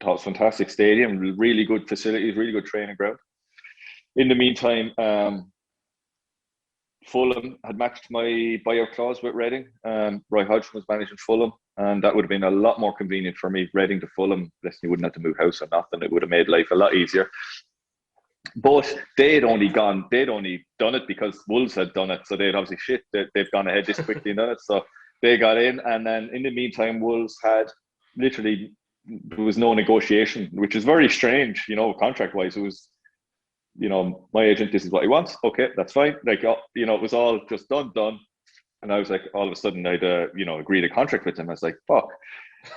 Thought it was a fantastic stadium, really good facilities, really good training ground. In the meantime, Fulham had matched my buyout clause with Reading. Roy Hodgson was managing Fulham, and that would have been a lot more convenient for me. Reading to Fulham, listen, you wouldn't have to move house or nothing. It would have made life a lot easier. But they'd only done it because Wolves had done it. So they'd obviously they've gone ahead this quickly and done it. So they got in, and then in the meantime, Wolves had literally, there was no negotiation, which is very strange, you know, contract-wise. It was, you know, my agent, this is what he wants. Okay, that's fine. Like, you know, it was all just done. And I was like, all of a sudden, I'd, you know, agreed a contract with them. I was like, fuck.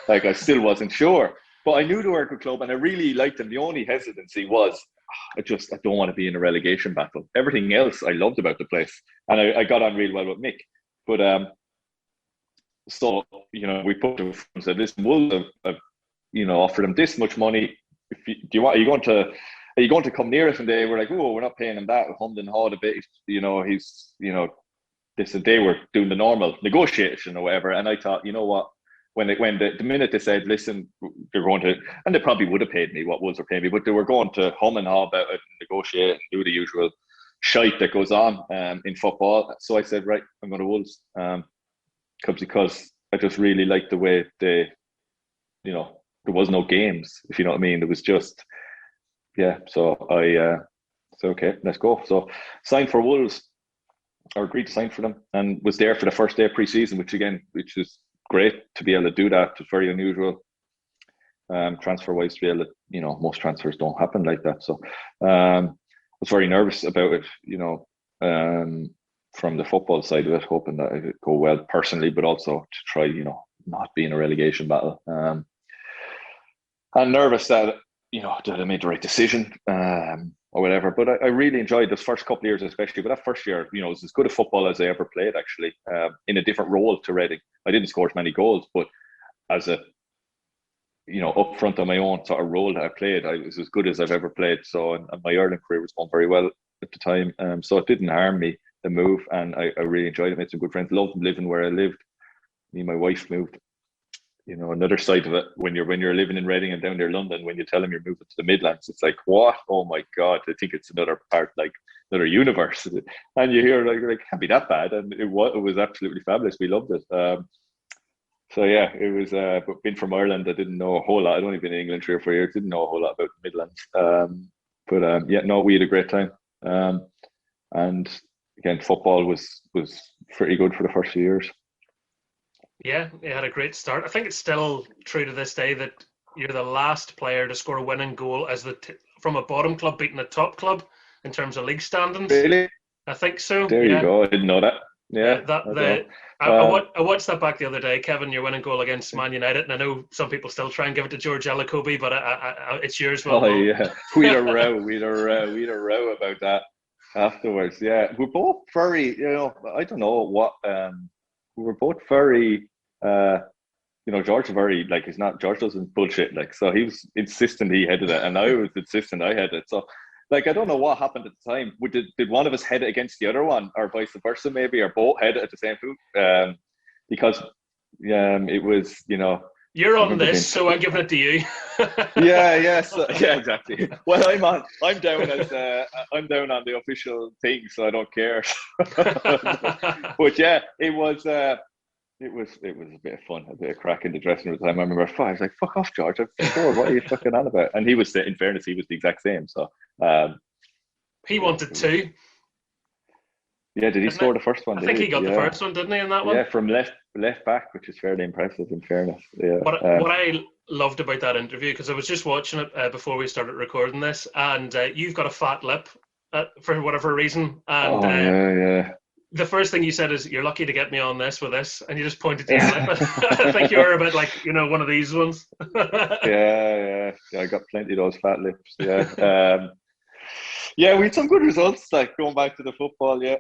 Like, I still wasn't sure. But I knew they were a good club and I really liked them. The only hesitancy was, I don't want to be in a relegation battle. Everything else I loved about the place. And I got on really well with Mick. But, so, you know, we put them and said, listen, Wolves have, you know, offered them this much money. Are you going to come near us? And they were like, oh, we're not paying him that. We hummed and hawed a bit. You know, he's, you know, this, and they were doing the normal negotiation or whatever. And I thought, you know what, when the minute they said, listen, they're going to, and they probably would have paid me what Wolves were paying me, but they were going to hum and haw about it, and negotiate and do the usual shite that goes on in football. So I said, right, I'm going to Wolves. Because I just really liked the way they, you know, there was no games, if you know what I mean. There was just, yeah. So I said, okay, let's go. So signed for Wolves, or agreed to sign for them, and was there for the first day of pre-season, which is great to be able to do that. It's very unusual, transfer-wise, to be able to, you know, most transfers don't happen like that. So I was very nervous about it, you know, from the football side of it, hoping that it would go well personally, but also to try, you know, not be in a relegation battle. And nervous that, you know, that I made the right decision or whatever. But I really enjoyed those first couple of years, especially. But that first year, you know, it was as good a football as I ever played, actually, in a different role to Reading. I didn't score as many goals, but as a, you know, up front on my own sort of role that I played, I was as good as I've ever played. So, and my Ireland career was going very well at the time. So it didn't harm me, the move, and I really enjoyed it. Made some good friends. Loved living where I lived. Me and my wife moved. You know, another side of it, when you're living in Reading and down near London, when you tell them you're moving to the Midlands, it's like, what? Oh my God, I think it's another part, like another universe. And you hear like can't be that bad, and it was absolutely fabulous. We loved it. So yeah, it was. But being from Ireland, I didn't know a whole lot. I'd only been in England 3 or 4 years. Didn't know a whole lot about the Midlands. But yeah, no, we had a great time. And again, football was pretty good for the first few years. Yeah, it had a great start. I think it's still true to this day that you're the last player to score a winning goal as from a bottom club beating a top club in terms of league standings. Really? I think so. There you go. I didn't know that. Yeah. I watched that back the other day, Kevin. Your winning goal against Man United, and I know some people still try and give it to George Ellakobi, but it's yours. Well, yeah, we had a row about that afterwards. Yeah, we're both very, you know, I don't know what. We were both very, you know, George very, like, George doesn't bullshit, like, so he was insistent he headed it, and I was insistent I headed it. So, like, I don't know what happened at the time. Did one of us head it against the other one, or vice versa, maybe, or both head it at the same time? Because it was, you know. You're on this, so I'm giving it to you. yeah, exactly. Well, I'm down on the official thing, so I don't care. But yeah, it was. it was a bit of fun, a bit of crack in the dressing room at the time. I remember I was like, "Fuck off, George! I've scored. What are you fucking on about?" And he was, in fairness, he was the exact same. So, He wanted two. Yeah, did he Didn't score it? the first one? I Did think he? he got the Yeah, first one, didn't he, in that one? yeah, from left back, which is fairly impressive. In fairness, yeah. What I loved about that interview, because I was just watching it before we started recording this, and you've got a fat lip for whatever reason, and Oh yeah, the first thing you said is, "You're lucky to get me on this with this," and you just pointed to your lip. yeah. I think you were a bit like, one of these ones. Yeah. I got plenty of those fat lips. Yeah, yeah. We had some good results. Like going back to the football. Yeah,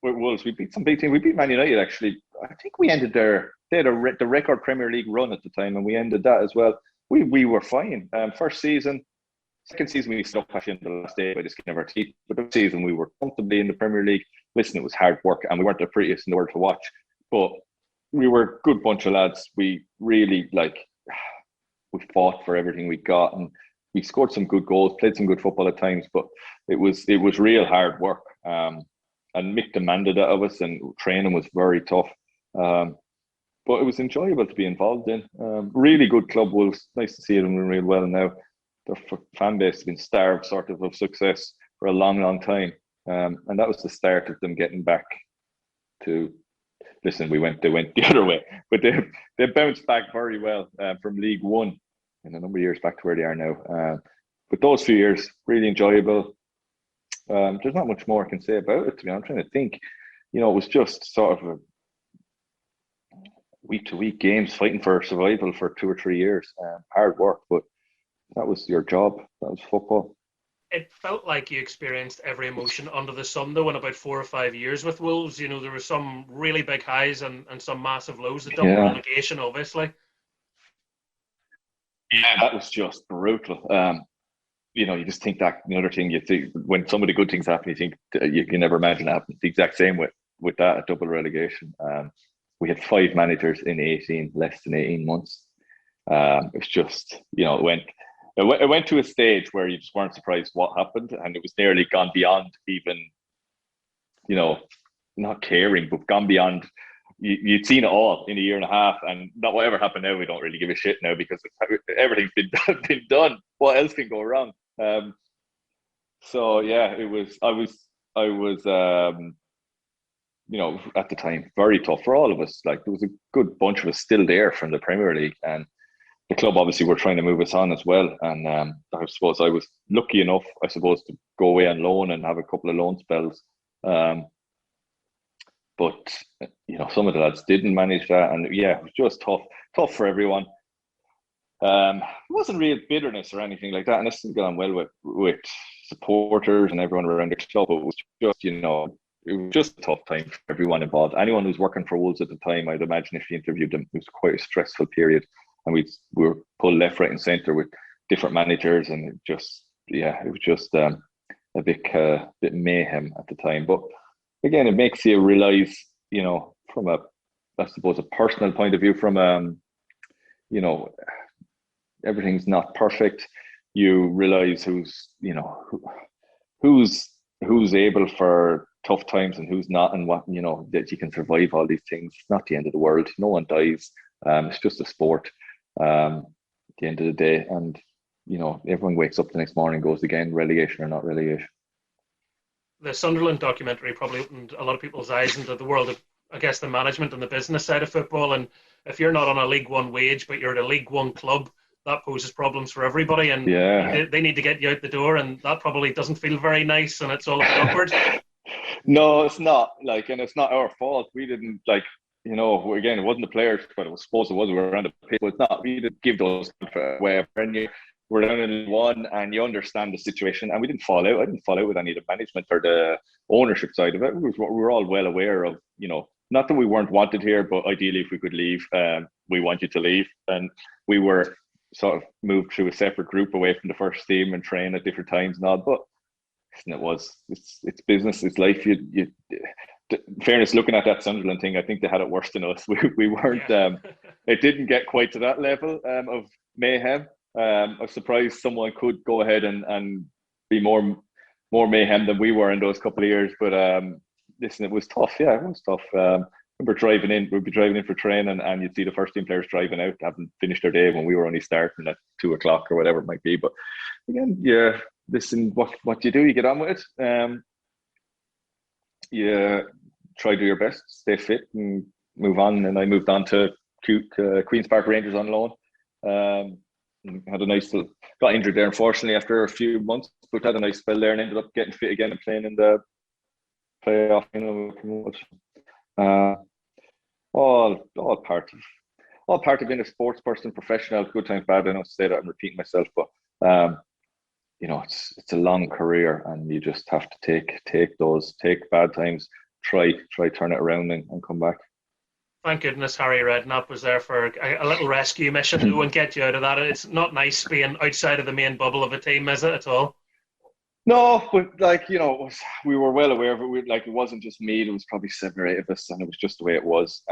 with Wolves, we beat some big teams. We beat Man United actually. I think we ended they had the record Premier League run at the time, and we ended that as well. We were fine. First season. Second season, we stuck actually in the last day by the skin of our teeth. But the season, we were comfortably in the Premier League. Listen, it was hard work, and we weren't the prettiest in the world to watch. But we were a good bunch of lads. We really, we fought for everything we got, and we scored some good goals, played some good football at times. But it was real hard work. And Mick demanded that of us, and training was very tough. But it was enjoyable to be involved in. Really good club, Wolves. Nice to see them doing real well now. Their fan base has been starved sort of success for a long time. And that was the start of them getting back to, listen, they went the other way, but they bounced back very well from League One in a number of years back to where they are now. But those few years, really enjoyable. There's not much more I can say about it, to be honest. I'm trying to think. It was just sort of a week-to-week games, fighting for survival for 2 or 3 years. Hard work, but that was your job. That was football. It felt like you experienced every emotion under the sun, though, in about 4 or 5 years with Wolves. There were some really big highs and some massive lows. The double relegation, obviously. Yeah, that was just brutal. You just think that the other thing you think when some of the good things happen, you think you can never imagine it happens. The exact same with that a double relegation. We had 5 managers in less than 18 months. It was just, it went to a stage where you just weren't surprised what happened, and it was nearly gone beyond even, not caring, but gone beyond. You'd seen it all in a year and a half, and not whatever happened now, we don't really give a shit now because everything's been done. What else can go wrong? So yeah, it was. I was. At the time, very tough for all of us. Like there was a good bunch of us still there from the Premier League, and the club obviously were trying to move us on as well. And I suppose I was lucky enough, to go away on loan and have a couple of loan spells. But some of the lads didn't manage that, and yeah, it was just tough for everyone. It wasn't real bitterness or anything like that, and this has gone well with supporters and everyone around the club. It was just, it was just a tough time for everyone involved. Anyone who's working for Wolves at the time, I'd imagine if you interviewed them, it was quite a stressful period, and we were pulled left, right, and centre with different managers, and it was just a bit mayhem at the time. But again, it makes you realise, from a personal point of view, from everything's not perfect. You realise who's able for tough times and who's not, and what that you can survive all these things. It's not the end of the world. No one dies. It's just a sport. At the end of the day, and everyone wakes up the next morning and goes again, relegation or not relegation. The Sunderland documentary probably opened a lot of people's eyes into the world of, I guess, the management and the business side of football. And if you're not on a League One wage, but you're at a League One club, that poses problems for everybody. And they need to get you out the door, and that probably doesn't feel very nice, and it's all awkward. No, it's not. And it's not our fault. We didn't again, it wasn't the players, but I suppose it was. We were on the pitch, but it's not. We didn't give those away. We're down in one, and you understand the situation. And we didn't fall out. I didn't fall out with any of the management or the ownership side of it. We were all well aware of, not that we weren't wanted here, but ideally, if we could leave, we want you to leave. And we were sort of moved to a separate group away from the first team and train at different times and all. But it's business, it's life. You fairness, looking at that Sunderland thing, I think they had it worse than us. We weren't. It didn't get quite to that level of mayhem. I'm surprised someone could go ahead and be more mayhem than we were in those couple of years. But listen, it was tough. Yeah, it was tough. remember we'd be driving in for training, and you'd see the first team players driving out, haven't finished their day when we were only starting at 2 o'clock or whatever it might be. But again, yeah, listen, what you do, you get on with it. You try to do your best, stay fit, and move on. And I moved on to Queens Park Rangers on loan. Had a nice, got injured there unfortunately after a few months, but had a nice spell there and ended up getting fit again and playing in the playoff. All part of being a sports person, professional. Good times, bad. I don't say that I'm repeating myself, but it's a long career, and you just have to take bad times, try turn it around and come back. Thank goodness Harry Redknapp was there for a little rescue mission to and get you out of that. It's not nice being outside of the main bubble of a team, is it, at all? No, but we were well aware of it. It wasn't just me. There was probably 7 or 8 of us, and it was just the way it was.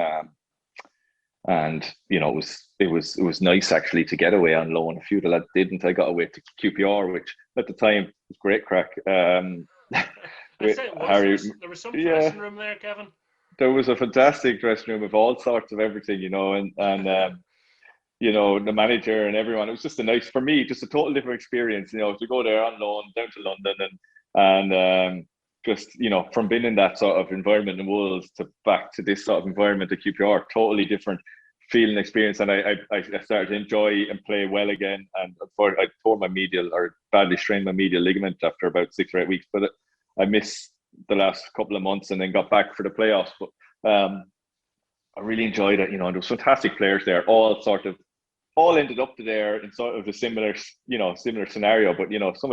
And it was nice actually to get away on loan. A few of the lads didn't. I got away to QPR, which at the time was great crack. Harry, there was some dressing room there, Kevin. There was a fantastic dressing room of all sorts of everything, and the manager and everyone. It was just for me, just a total different experience, to go there on loan down to London and just, from being in that sort of environment in Wolves to back to this sort of environment at QPR, totally different feeling experience. And I started to enjoy and play well again. And I tore my medial, or badly strained my medial ligament after about 6 or 8 weeks, but I missed the last couple of months and then got back for the playoffs. But I really enjoyed it, and there was fantastic players there, all ended up there in sort of a similar scenario. But some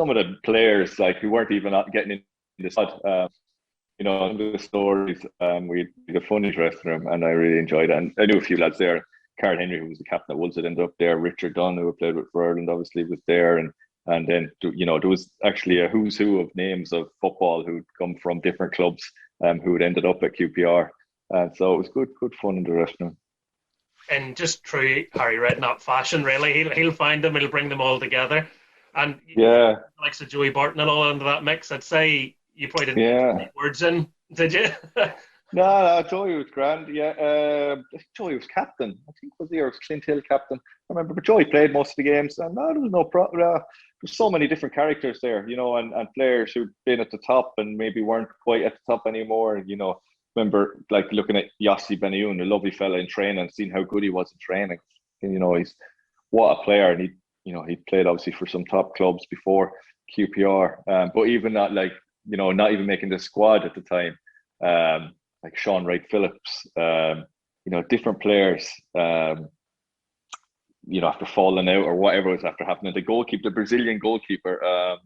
of the players who weren't even getting in the squad, the stories, we had a funny dressing room, and I really enjoyed it. And I knew a few lads there. Carl Henry, who was the captain at Wolves, had ended up there. Richard Dunn, who played with Ireland, obviously was there, and then there was actually a who's who of names of football who'd come from different clubs, who had ended up at QPR, and so it was good fun in the dressing room. In just true Harry Redknapp fashion, really, he'll find them, he'll bring them all together, and like Joey Barton and all into that mix. I'd say you probably didn't put words in, did you? No, Joey was grand. Yeah, Joey was captain. I think was Clint Hill captain. I remember, but Joey played most of the games, and there was no problem. There's so many different characters there, and players who'd been at the top and maybe weren't quite at the top anymore. Remember looking at Yossi Benayoun, a lovely fella in training, seeing how good he was in training. And, he's what a player, and he played obviously for some top clubs before QPR. But even not not even making the squad at the time. Like Sean Wright Phillips, different players, after falling out or whatever was after happening. The Brazilian goalkeeper,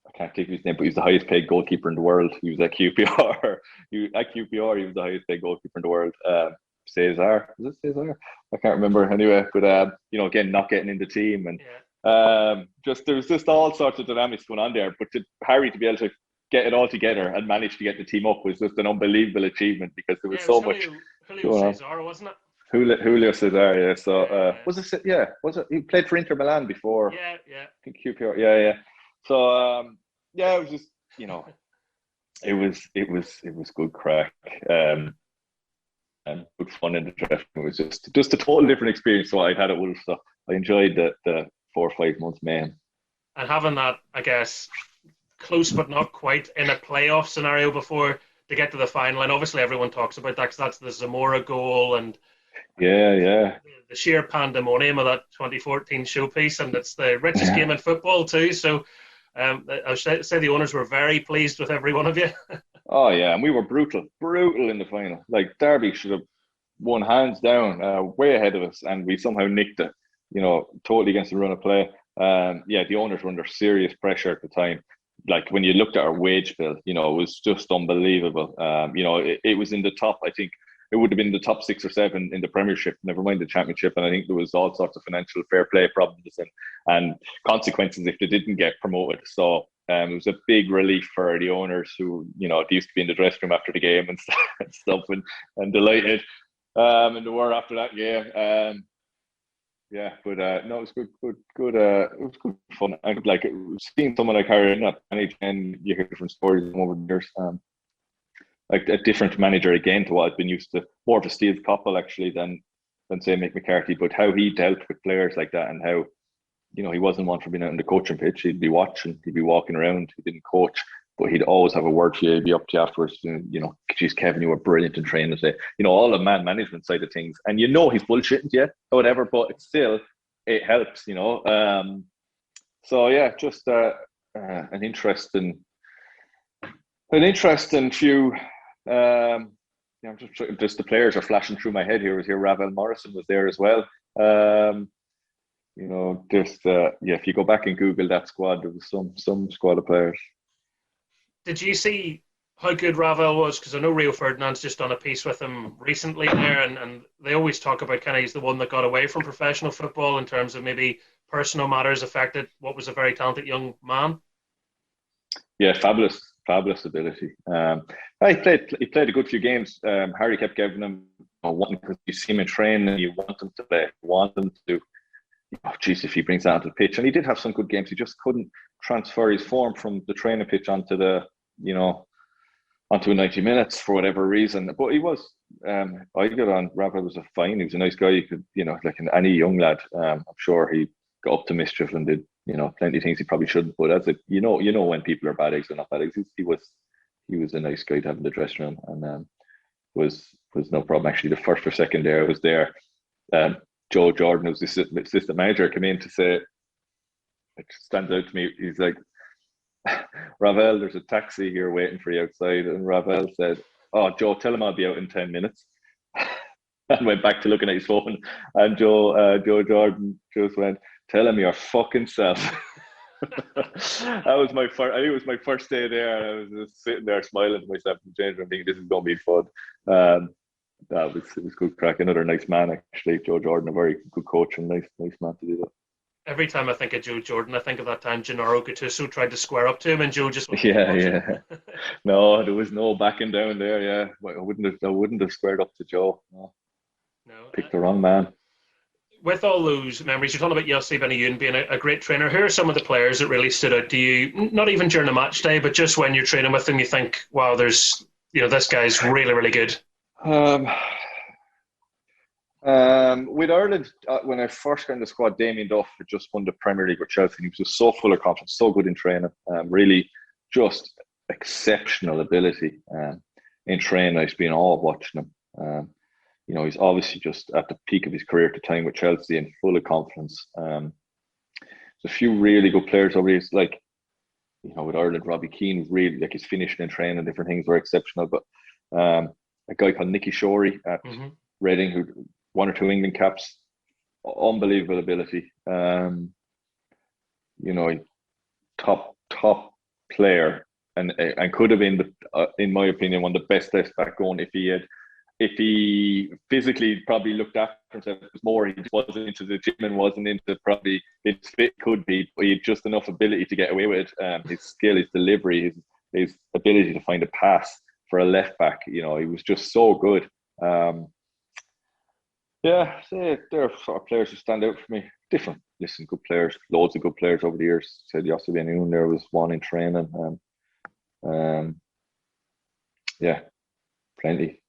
I can't think of his name, but he was the highest paid goalkeeper in the world. He was at QPR. He was the highest paid goalkeeper in the world. Cesar, was it Cesar? I can't remember anyway. But again, not getting in the team, and there was just all sorts of dynamics going on there. But Harry to be able to get it all together and manage to get the team up was just an unbelievable achievement, because there was so much. Julio Cesar, wasn't it? Julio Cesar, yeah. So was it? Yeah, was it? He played for Inter Milan before. Yeah. I think QPR. Yeah. So it was just it was good crack, and good fun in the draft. It was just a total different experience to what I'd had at Wolves. So I enjoyed the 4 or 5 months, man. And having that, I guess, close but not quite in a playoff scenario before to get to the final, and obviously everyone talks about that because that's the Zamora goal and the sheer pandemonium of that 2014 showpiece, and it's the richest game in football too. So I should say the owners were very pleased with every one of you. Oh yeah, and we were brutal in the final. Derby should have won hands down, way ahead of us, and we somehow nicked it. Totally against the run of play. The owners were under serious pressure at the time. When you looked at our wage bill, it was just unbelievable. It was in the top. I think it would have been the top 6 or 7 in the Premiership, never mind the Championship. And I think there was all sorts of financial fair play problems and consequences if they didn't get promoted. So it was a big relief for the owners who, they used to be in the dressing room after the game and stuff and delighted. And they were after that game. No, it was good. It was good fun. And seeing someone like Harry Redknapp, and you hear different stories over the years. like a different manager again to what I've been used to. More of a Steve Coppell actually than say Mick McCarthy, but how he dealt with players like that, and how, you know, he wasn't one for being out on the coaching pitch. He'd be watching, he'd be walking around. He didn't coach, but he'd always have a word for you. He'd be up to you afterwards. You know, geez, Kevin, you were brilliant in training today. You know, all the man management side of things. And you know he's bullshitting to you or whatever, but it's still, it helps, you know. So yeah, just an interesting few. Yeah, I'm just the players are flashing through my head here. Was here Ravel Morrison was there as well. You know, just if you go back and Google that squad, there was some squad of players. Did you see how good Ravel was? Because I know Rio Ferdinand's just done a piece with him recently there, and they always talk about kind of he's the one that got away from professional football in terms of maybe personal matters affected what was a very talented young man. Yeah, fabulous ability. He played a good few games. Harry kept giving him one because you see him in training and you want him to play, you want him to. Oh, geez, if he brings that onto the pitch, and he did have some good games, he just couldn't transfer his form from the training pitch onto the, you know, onto 90 minutes for whatever reason. But he was, I got on. Rafa was fine. He was a nice guy. You could, you know, like any young lad, I'm sure he got up to mischief and did, you know, plenty of things he probably shouldn't. But as a, you know when people are bad eggs or not bad eggs. He was a nice guy to have in the dressing room, and was no problem. Actually, the first or second day I was there, Joe Jordan, who's the assistant manager, came in to say, it stands out to me, he's like, Ravel, there's a taxi here waiting for you outside. And Ravel said, oh, Joe, tell him I'll be out in 10 minutes. And went back to looking at his phone. And Joe Jordan just went, tell him your fucking self. That was my first, I think it was my first day there. And I was just sitting there smiling to myself in the change room thinking, this is going to be fun. It was good crack. Another nice man, actually. Joe Jordan, a very good coach and nice man to do that. Every time I think of Joe Jordan, I think of that time Gennaro Gattuso tried to square up to him, and Joe just yeah. No, there was no backing down there. Yeah, I wouldn't have squared up to Joe. No. Picked the wrong man. With all those memories, you're talking about Yossi Benayoun being a great trainer. Who are some of the players that really stood out to you? Not even during a match day, but just when you're training with them, you think, wow, there's, you know, this guy's really, really good. With Ireland, when I first got in the squad, Damien Duff had just won the Premier League with Chelsea. He was just so full of confidence, so good in training. Really, just exceptional ability in training. I've been all watching him. You know, he's obviously just at the peak of his career at the time with Chelsea and full of confidence. There's a few really good players over here. Like, you know, with Ireland, Robbie Keane was really, like, his finishing and training and different things were exceptional. But a guy called Nicky Shorey at Reading, who 1 or 2 England caps, unbelievable ability. You know, top player, and could have been, in my opinion, one of the best left back going if he physically probably looked after himself more. He wasn't into the gym and wasn't into probably his fit could be, but he had just enough ability to get away with it. His skill, his delivery, his ability to find a pass for a left back. You know, he was just so good. Yeah, there are sort of players who stand out for me. Good players, loads of good players over the years. Said Yossi Benayoun, there was one in training. Yeah, plenty.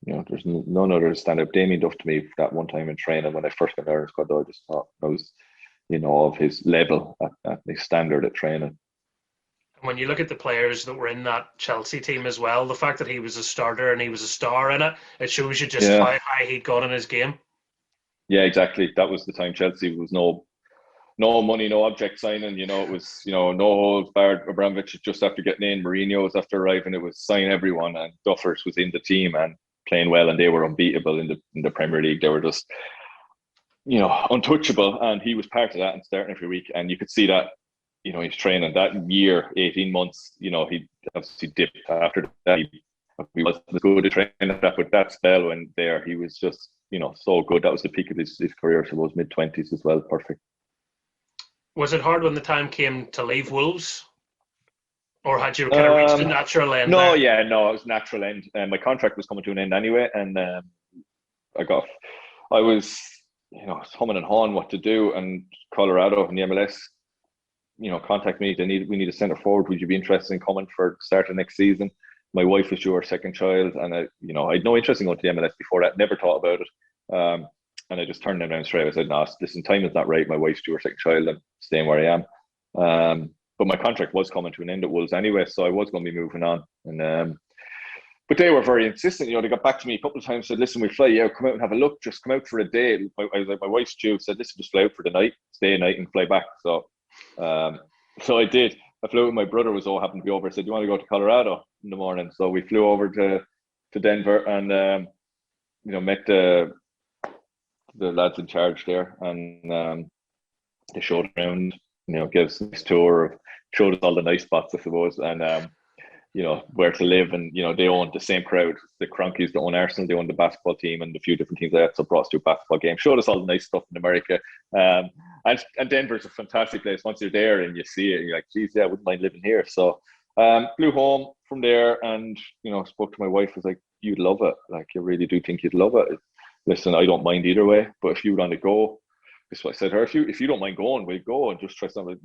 You know, there's none others stand out. Damien Duff to me that one time in training when I first got there in squad, I just thought I was, you know, of his level at his standard at training. And when you look at the players that were in that Chelsea team as well, the fact that he was a starter and he was a star in it, it shows you just how high he'd gone in his game. Yeah, exactly. That was the time Chelsea was no money, no object signing. You know, it was, you know, no holds barred. Abramovich just after getting in, Mourinho was after arriving. It was sign everyone, and Duffers was in the team and playing well, and they were unbeatable in the Premier League. They were just, you know, untouchable, and he was part of that and starting every week. And you could see that, you know, he's training that year, 18 months, you know, he obviously dipped after that. He wasn't as good at training at that, but that spell when there, he was just, you know, so good. That was the peak of his career, I suppose, mid-20s as well. Perfect. Was it hard when the time came to leave Wolves? Or had you kind of reached a natural end? No, there? It was a natural end. My contract was coming to an end anyway, and I was, you know, humming and hawing what to do, and Colorado and the MLS, you know, contact me. We need a centre forward. Would you be interested in coming for the start of next season? my wife was due her second child, and I had no interest in going to the MLS before that. Never thought about it. And I just turned them down straight away. I said, no, listen, time is not right. My wife's due her second child. I'm staying where I am. But my contract was coming to an end at Wolves anyway, so I was going to be moving on. And but they were very insistent. They got back to me a couple of times, said, listen, we'll fly you out, come out and have a look, just come out for a day. I was like, my wife's due, said, listen, just fly out for the night, stay a night and fly back. So I did. I flew with my brother, happened to be over. I said, do you want to go to Colorado in the morning? So we flew over to Denver and, met the lads in charge there, and they showed around, gave us a nice tour, showed us all the nice spots, I suppose, and where to live. And they owned the same crowd. The Cronkies that own Arsenal, they owned the basketball team and a few different teams like that. So brought us to a basketball game, showed us all the nice stuff in America. And Denver's a fantastic place. Once you're there and you see it, you're like, geez, yeah, I wouldn't mind living here. So flew home from there, and spoke to my wife. Was like, you'd love it. Like, you really do think you'd love it. Listen, I don't mind either way, but if you want to go, that's what I said to her. If you don't mind going, we'll go and just try something.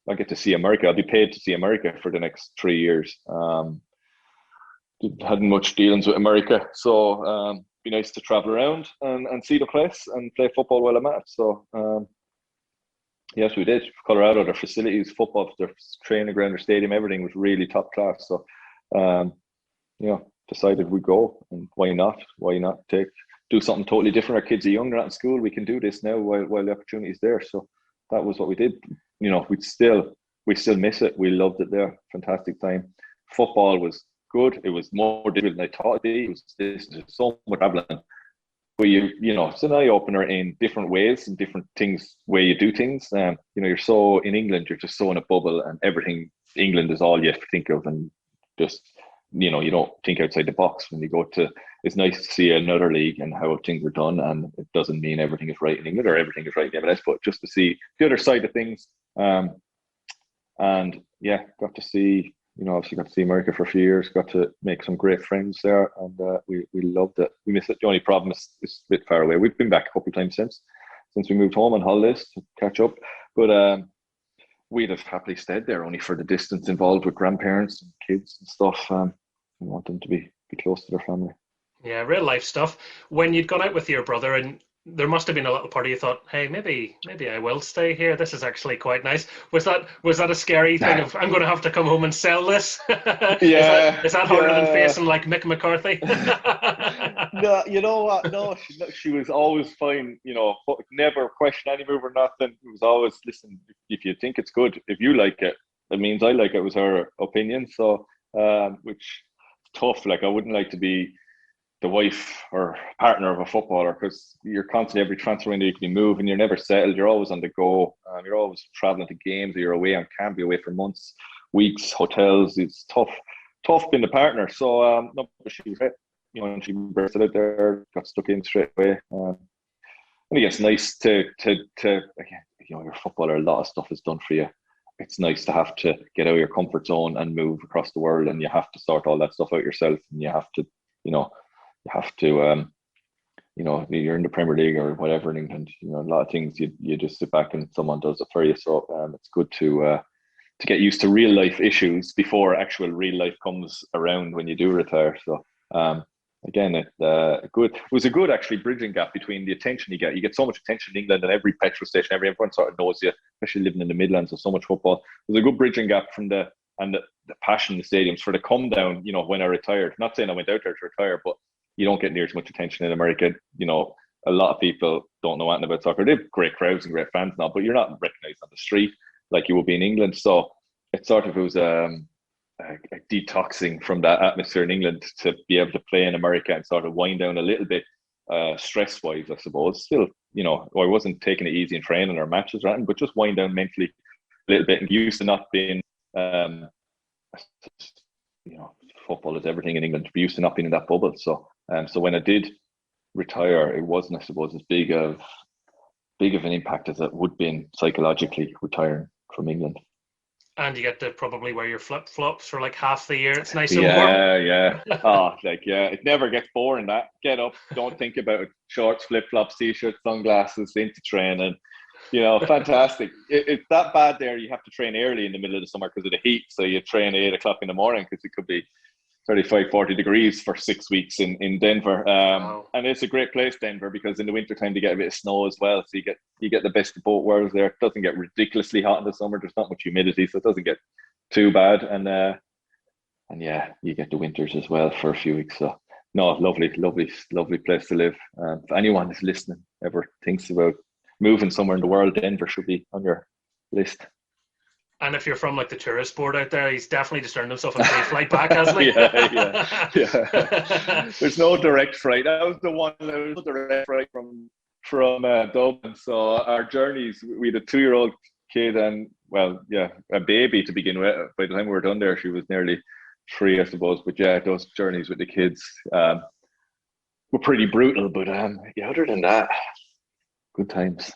I'll get to see America. I'll be paid to see America for the next 3 years. Hadn't much dealings with America, so be nice to travel around and see the place and play football while I'm at it. So yes, we did. Colorado, their facilities, football, their training ground, their stadium, everything was really top class. So decided we'd go, and why not? Why not do something totally different? Our kids are young, they're not in school. We can do this now while the opportunity is there. So that was what we did. We still miss it. We loved it there. Fantastic time. Football was good. It was more difficult than I thought it'd be. It was so much traveling. But it's an eye opener in different ways and different things, way you do things. You're so in England, you're just so in a bubble, and everything England is all you think of, and just you don't think outside the box. When you go to, it's nice to see another league and how things are done, and it doesn't mean everything is right in England or everything is right in MLS, but just to see the other side of things. And yeah, got to see, obviously got to see America for a few years, got to make some great friends there, and we loved it. We miss it. The only problem is it's a bit far away. We've been back a couple of times since we moved home on holidays to catch up, but we'd have happily stayed there, only for the distance involved with grandparents and kids and stuff. We want them to be close to their family. Yeah, real life stuff. When you'd gone out with your brother, and there must have been a little part of you thought, hey, maybe I will stay here. This is actually quite nice. Was that a scary thing of, I'm going to have to come home and sell this? Yeah. Is that harder than facing like Mick McCarthy? No, you know what? No, she was always fine. Never question any move or nothing. It was always, listen, if you think it's good, if you like it, that means I like it, was her opinion. So, which tough. Like, I wouldn't like to be the wife or partner of a footballer, because you're constantly, every transfer window you can be moving, you're never settled, you're always on the go, you're always traveling to games, or you're away on camp, be away for months, weeks, hotels. It's tough being the partner. So no, but she was great. And she bursted out there, got stuck in straight away. And I think it's nice to again, you're a footballer, a lot of stuff is done for you. It's nice to have to get out of your comfort zone and move across the world, and you have to sort all that stuff out yourself, and you have to, you're in the Premier League or whatever in England, a lot of things you just sit back and someone does it for you. So it's good to get used to real life issues before actual real life comes around when you do retire. So again, it was a good actually bridging gap between the attention you get. You get so much attention in England, and every petrol station, everyone sort of knows you, especially living in the Midlands with so much football. There's a good bridging gap from the passion in the stadiums for the come down, when I retired. Not saying I went out there to retire, but you don't get near as much attention in America. A lot of people don't know anything about soccer. They have great crowds and great fans now, but you're not recognized on the street like you will be in England. So it was a detoxing from that atmosphere in England to be able to play in America and sort of wind down a little bit, stress-wise, I suppose. Still, I wasn't taking it easy in training or matches or anything, but just wind down mentally a little bit, and used to not being, football is everything in England. We used to not being in that bubble. So when I did retire, it wasn't, I suppose, as big of an impact as it would be psychologically retiring from England. And you get to probably wear your flip-flops for like half the year. It's nice and warm. Yeah. It never gets boring. That get up, don't think about it. Shorts, flip-flops, t-shirts, sunglasses, into training. Fantastic. It's that bad there. You have to train early in the middle of the summer because of the heat. So you train at 8 o'clock in the morning because it could be 35, 40 degrees for 6 weeks in Denver. Wow. And it's a great place, Denver, because in the wintertime they get a bit of snow as well. So you get the best of both worlds there. It doesn't get ridiculously hot in the summer. There's not much humidity, so it doesn't get too bad. And yeah, you get the winters as well for a few weeks. So no, lovely, lovely, lovely place to live. If anyone who's listening ever thinks about moving somewhere in the world, Denver should be on your list. And if you're from like the tourist board out there, he's definitely just earned himself a free flight back, hasn't he? Yeah. There's no direct flight. That was the one. There was no direct flight from Dublin. So our journeys, we had a 2-year-old kid and a baby to begin with. By the time we were done there, she was nearly 3, I suppose. But yeah, those journeys with the kids were pretty brutal. But other than that, good times.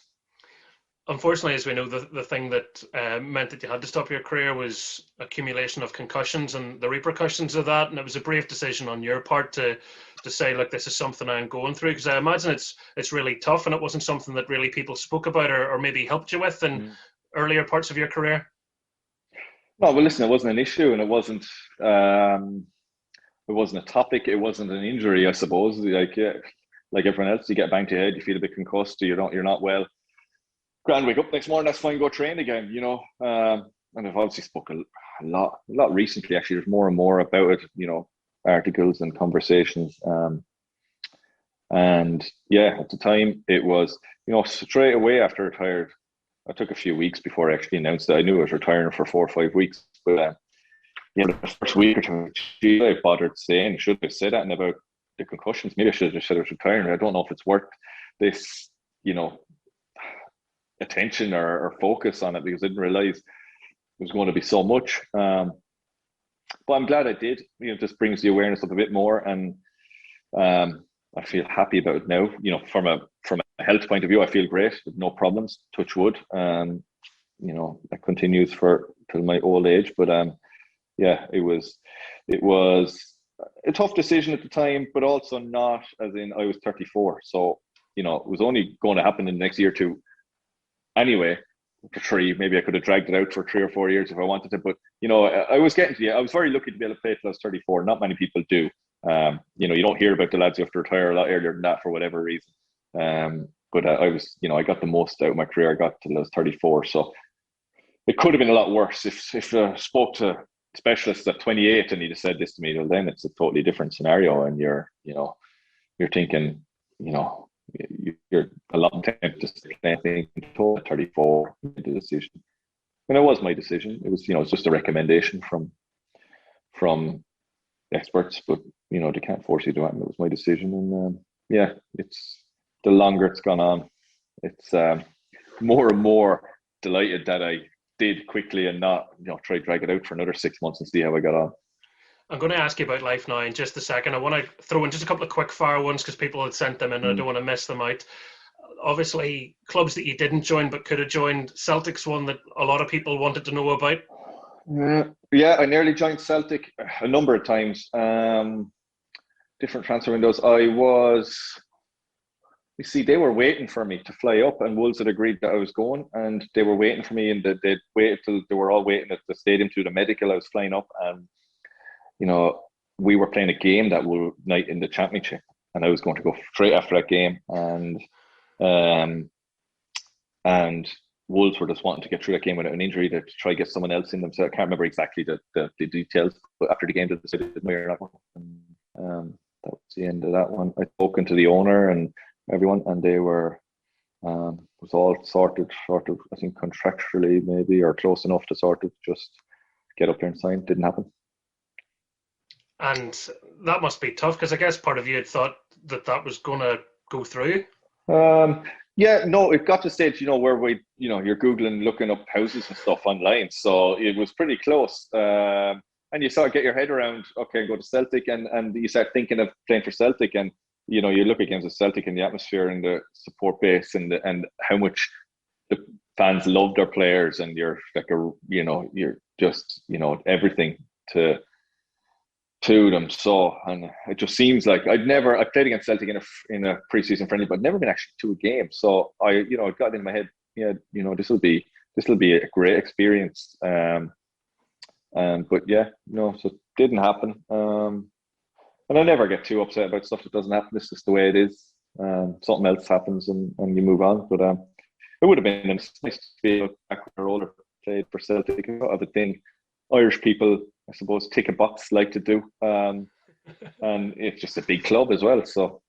Unfortunately, as we know, the thing that meant that you had to stop your career was accumulation of concussions and the repercussions of that. And it was a brave decision on your part to say, look, this is something I'm going through. Because I imagine it's really tough, and it wasn't something that really people spoke about or maybe helped you with in earlier parts of your career. No, well, listen, it wasn't an issue, and it wasn't a topic. It wasn't an injury, I suppose. Like everyone else, you get banged to your head, you feel a bit concussed, you're not well. Grand, wake up next morning, that's fine, go train again, and I've obviously spoken a lot recently. Actually, there's more and more about it, articles and conversations. And yeah, at the time it was, straight away after I retired, I took a few weeks before I actually announced that I knew I was retiring for 4 or 5 weeks. But the first week or two, I bothered saying, should I say that? And about the concussions, maybe I should have just said I was retiring. I don't know if it's worth this, attention or focus on it, because I didn't realize it was going to be so much. But I'm glad I did. It just brings the awareness up a bit more, and I feel happy about it now. From a health point of view, I feel great with no problems. Touch wood. That continues till my old age. But it was a tough decision at the time, but also not, as in I was 34, so it was only going to happen in the next year or two. Anyway, for 3, maybe I could have dragged it out for 3 or 4 years if I wanted to. But I was getting to I was very lucky to be able to play till I was 34. Not many people do. You don't hear about the lads who have to retire a lot earlier than that for whatever reason. But I was, I got the most out of my career. I got till I was 34. So it could have been a lot worse if I spoke to specialists at 28 and he'd have said this to me. Well, then it's a totally different scenario, and you're thinking, you're a lot of time to play anything until 34. Made the decision, and it was my decision. It was, it's just a recommendation from experts, but they can't force you to do it. And it was my decision, and it's the longer it's gone on, it's more and more delighted that I did quickly and not try to drag it out for another 6 months and see how I got on. I'm going to ask you about life now in just a second. I want to throw in just a couple of quick fire ones because people had sent them in and I don't want to miss them out. Obviously, clubs that you didn't join but could have joined. Celtic's one that a lot of people wanted to know about. Yeah, I nearly joined Celtic a number of times. Different transfer windows. They were waiting for me to fly up, and Wolves had agreed that I was going, and they were waiting for me, and they'd waited till they were all waiting at the stadium to do the medical. I was flying up, and we were playing a game that night in the championship, and I was going to go straight after that game, and Wolves were just wanting to get through that game without an injury to try to get someone else in them. So I can't remember exactly the details, but after the game, they decided that was the end of that one. I'd spoken to the owner and everyone, and they were was all sorted, sort of, I think contractually maybe, or close enough to sort of just get up there and sign. Didn't happen. And that must be tough, because I guess part of you had thought that was going to go through. Yeah, no, it got to the stage, where you're Googling, looking up houses and stuff online. So it was pretty close. And you sort of get your head around, okay, go to Celtic, and you start thinking of playing for Celtic, and you look at games of Celtic and the atmosphere and the support base and how much the fans love their players, and you're like you're just everything to them. So, and it just seems like I played against Celtic in a preseason friendly, but never been actually to a game. So I got in my head, this will be a great experience. But yeah, no, so it didn't happen. And I never get too upset about stuff that doesn't happen. It's just the way it is. Something else happens and you move on. But it would have been nice to be back with a roller played for Celtic of a thing Irish people, I suppose, tick a box like to do. And it's just a big club as well. So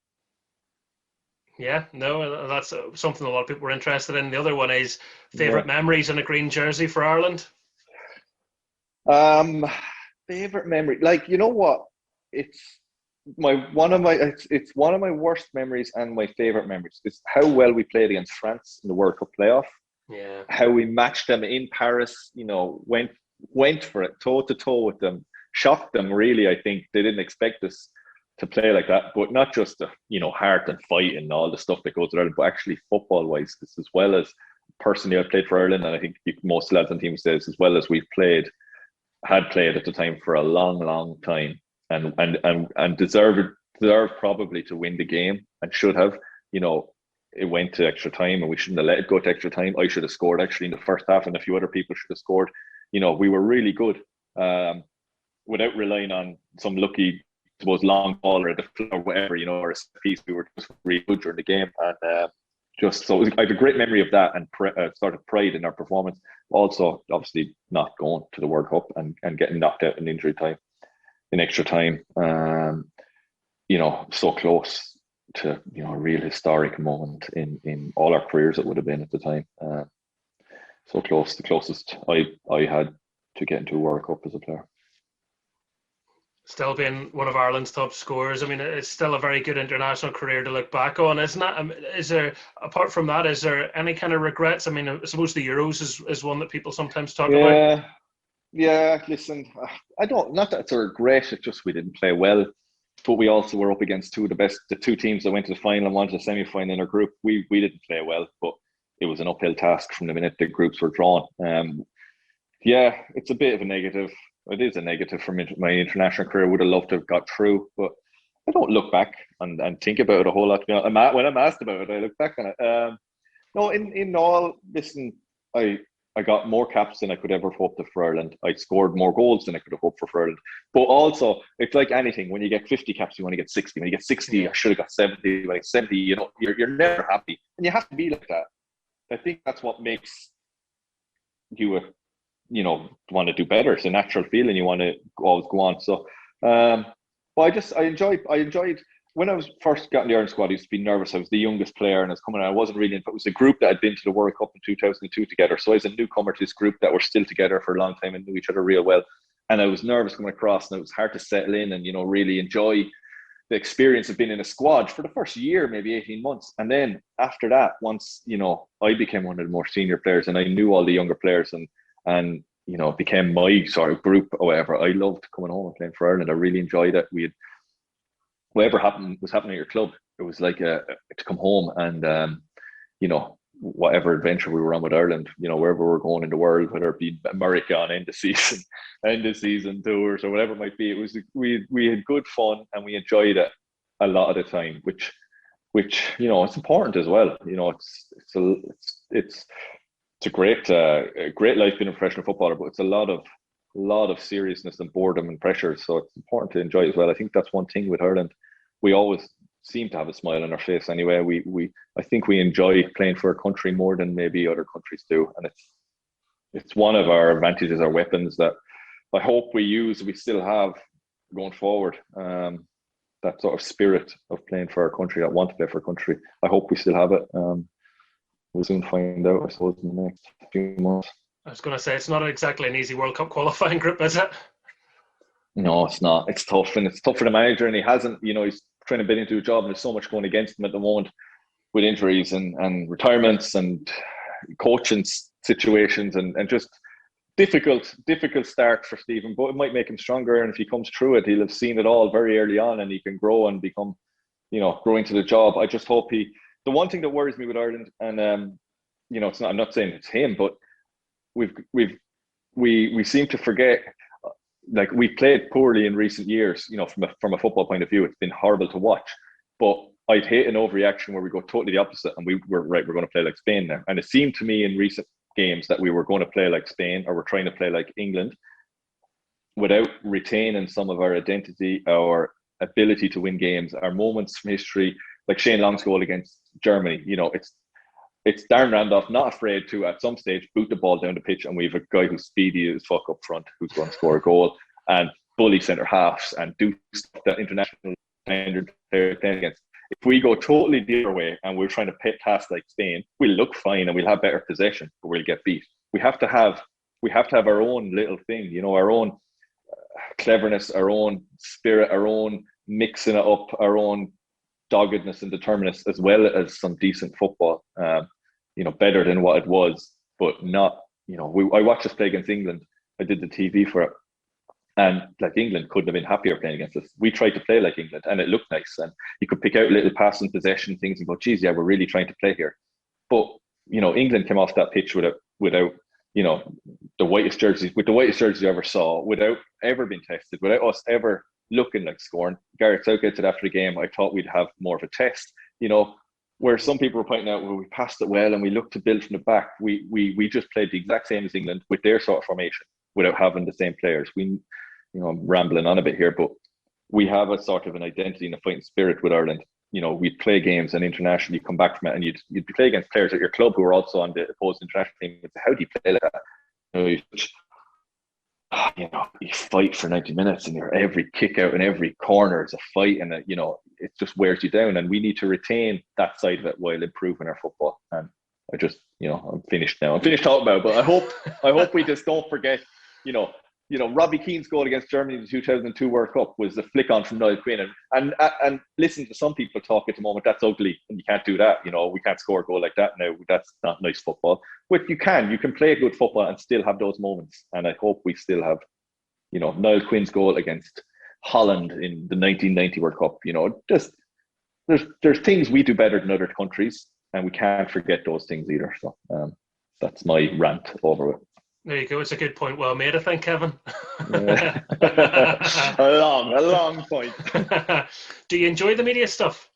Yeah, no, that's something a lot of people were interested in. The other one is yeah. favourite memories in a green jersey for Ireland. Favorite memory, like, you know what? It's it's one of my worst memories and my favorite memories. It's how well we played against France in the World Cup playoff. Yeah. How we matched them in Paris. Went for it toe to toe with them. Shocked them, really. I think they didn't expect us to play like that, but not just the heart and fight and all the stuff that goes around, but actually football wise, this as well as personally I played for Ireland, and I think most lads on team says as well as we've had played at the time for a long time, and deserved probably to win the game and should have. It went to extra time and we shouldn't have let it go to extra time. I should have scored actually in the first half, and a few other people should have scored. We were really good, without relying on some lucky, I suppose, long ball or whatever, or a piece. We were just really good during the game, and I have a great memory of that, and sort of pride in our performance. Also, obviously, not going to the World Cup and getting knocked out in extra time. So close to a real historic moment in all our careers. It would have been at the time. So close, the closest I had to get into a World Cup as a player. Still being one of Ireland's top scorers. I mean, it's still a very good international career to look back on, isn't it? Is there, apart from that, is there any kind of regrets? I mean, I suppose the Euros is one that people sometimes talk about. Yeah, listen, not that it's a regret, it's just we didn't play well. But we also were up against the two teams that went to the final and one to the semi-final in our group. We didn't play well, but it was an uphill task from the minute the groups were drawn. Yeah, it's a bit of a negative. It is a negative for my international career. Would have loved to have got through, but I don't look back and think about it a whole lot. When I'm asked about it, I look back on it. No, in all, listen, I got more caps than I could ever have hoped for Ireland. I scored more goals than I could have hoped for Ireland. But also, it's like anything. When you get 50 caps, you want to get 60. When you get 60, I should have got 70. When I get 70, you're never happy. And you have to be like that. I think that's what makes you want to do better. It's a natural feeling. You want to always go on. So, I enjoyed when I was first got in the Ireland squad. I used to be nervous. I was the youngest player, and I was coming out. I wasn't really. It was a group that had been to the World Cup in 2002 together. So I was a newcomer to this group that were still together for a long time and knew each other real well. And I was nervous coming across, and it was hard to settle in and really enjoy the experience of being in a squad for the first year, maybe 18 months. And then after that, once I became one of the more senior players, and I knew all the younger players, and it became my sort of group or whatever. I loved coming home and playing for Ireland. I really enjoyed it. Whatever was happening at your club, it was like to come home and whatever adventure we were on with Ireland, wherever we're going in the world, whether it be America on end of season tours or whatever it might be, it was we had good fun and we enjoyed it a lot of the time, which it's important as well. It's a great life being a professional footballer, but it's a lot of seriousness and boredom and pressure. So it's important to enjoy it as well. I think that's one thing with Ireland. We always seem to have a smile on our face anyway. I think we enjoy playing for a country more than maybe other countries do, and it's one of our advantages, our weapons that I hope we still have going forward. That sort of spirit of playing for our country, that want to play for a country. I hope we still have it. We'll soon find out, I suppose, in the next few months. I was going to say, it's not exactly an easy World Cup qualifying group, is it? No, it's not. It's tough, and it's tough for the manager, and he hasn't, he's trying to bid into a job, and there's so much going against him at the moment with injuries and retirements and coaching situations and just difficult start for Stephen, but it might make him stronger, and if he comes through it, he'll have seen it all very early on, and he can grow and become, grow into the job. I just hope the one thing that worries me with Ireland, and it's not, I'm not saying it's him, but we seem to forget, like, we played poorly in recent years, from a football point of view. It's been horrible to watch, but I'd hate an overreaction where we go totally the opposite and we're going to play like Spain now. And it seemed to me in recent games that we were going to play like Spain, or we're trying to play like England. without retaining some of our identity, our ability to win games, our moments from history, like Shane Long's goal against Germany. It's Darren Randolph not afraid to, at some stage, boot the ball down the pitch, and we have a guy who's speedy as fuck up front who's going to score a goal and bully centre halves and do stuff that international standard players playing against. If we go totally the other way and we're trying to pit past like Spain, we'll look fine and we'll have better possession, but we'll get beat. We have to have our own little thing, our own cleverness, our own spirit, our own mixing it up, our own doggedness and determinedness, as well as some decent football. Better than what it was, but not. I watched us play against England. I did the TV for it, and like England couldn't have been happier playing against us. We tried to play like England, and it looked nice. And you could pick out little pass and possession things and go, "Geez, yeah, we're really trying to play here." But England came off that pitch without the whitest jerseys, with the whitest jerseys you ever saw, without ever being tested, without us ever looking like scoring. Gareth Southgate said after the game, I thought we'd have more of a test. Where some people were pointing out, well, we passed it well and we looked to build from the back. We just played the exact same as England with their sort of formation without having the same players. I'm rambling on a bit here, but we have a sort of an identity and a fighting spirit with Ireland. We'd play games and internationally come back from it, and you'd play against players at your club who are also on the opposed international team. How do you play like that? You fight for 90 minutes and every kick out and every corner is a fight, and it just wears you down, and we need to retain that side of it while improving our football. And I just, I'm finished now. I'm finished talking about it, but I hope we just don't forget, Robbie Keane's goal against Germany in the 2002 World Cup was a flick on from Niall Quinn. And listen to some people talk at the moment, that's ugly and you can't do that. We can't score a goal like that now. That's not nice football. But you can play good football and still have those moments. And I hope we still have, Niall Quinn's goal against Holland in the 1990 World Cup. Just there's things we do better than other countries, and we can't forget those things either. So that's my rant over with. There you go. It's a good point. Well made, I think, Kevin. a long point. Do you enjoy the media stuff?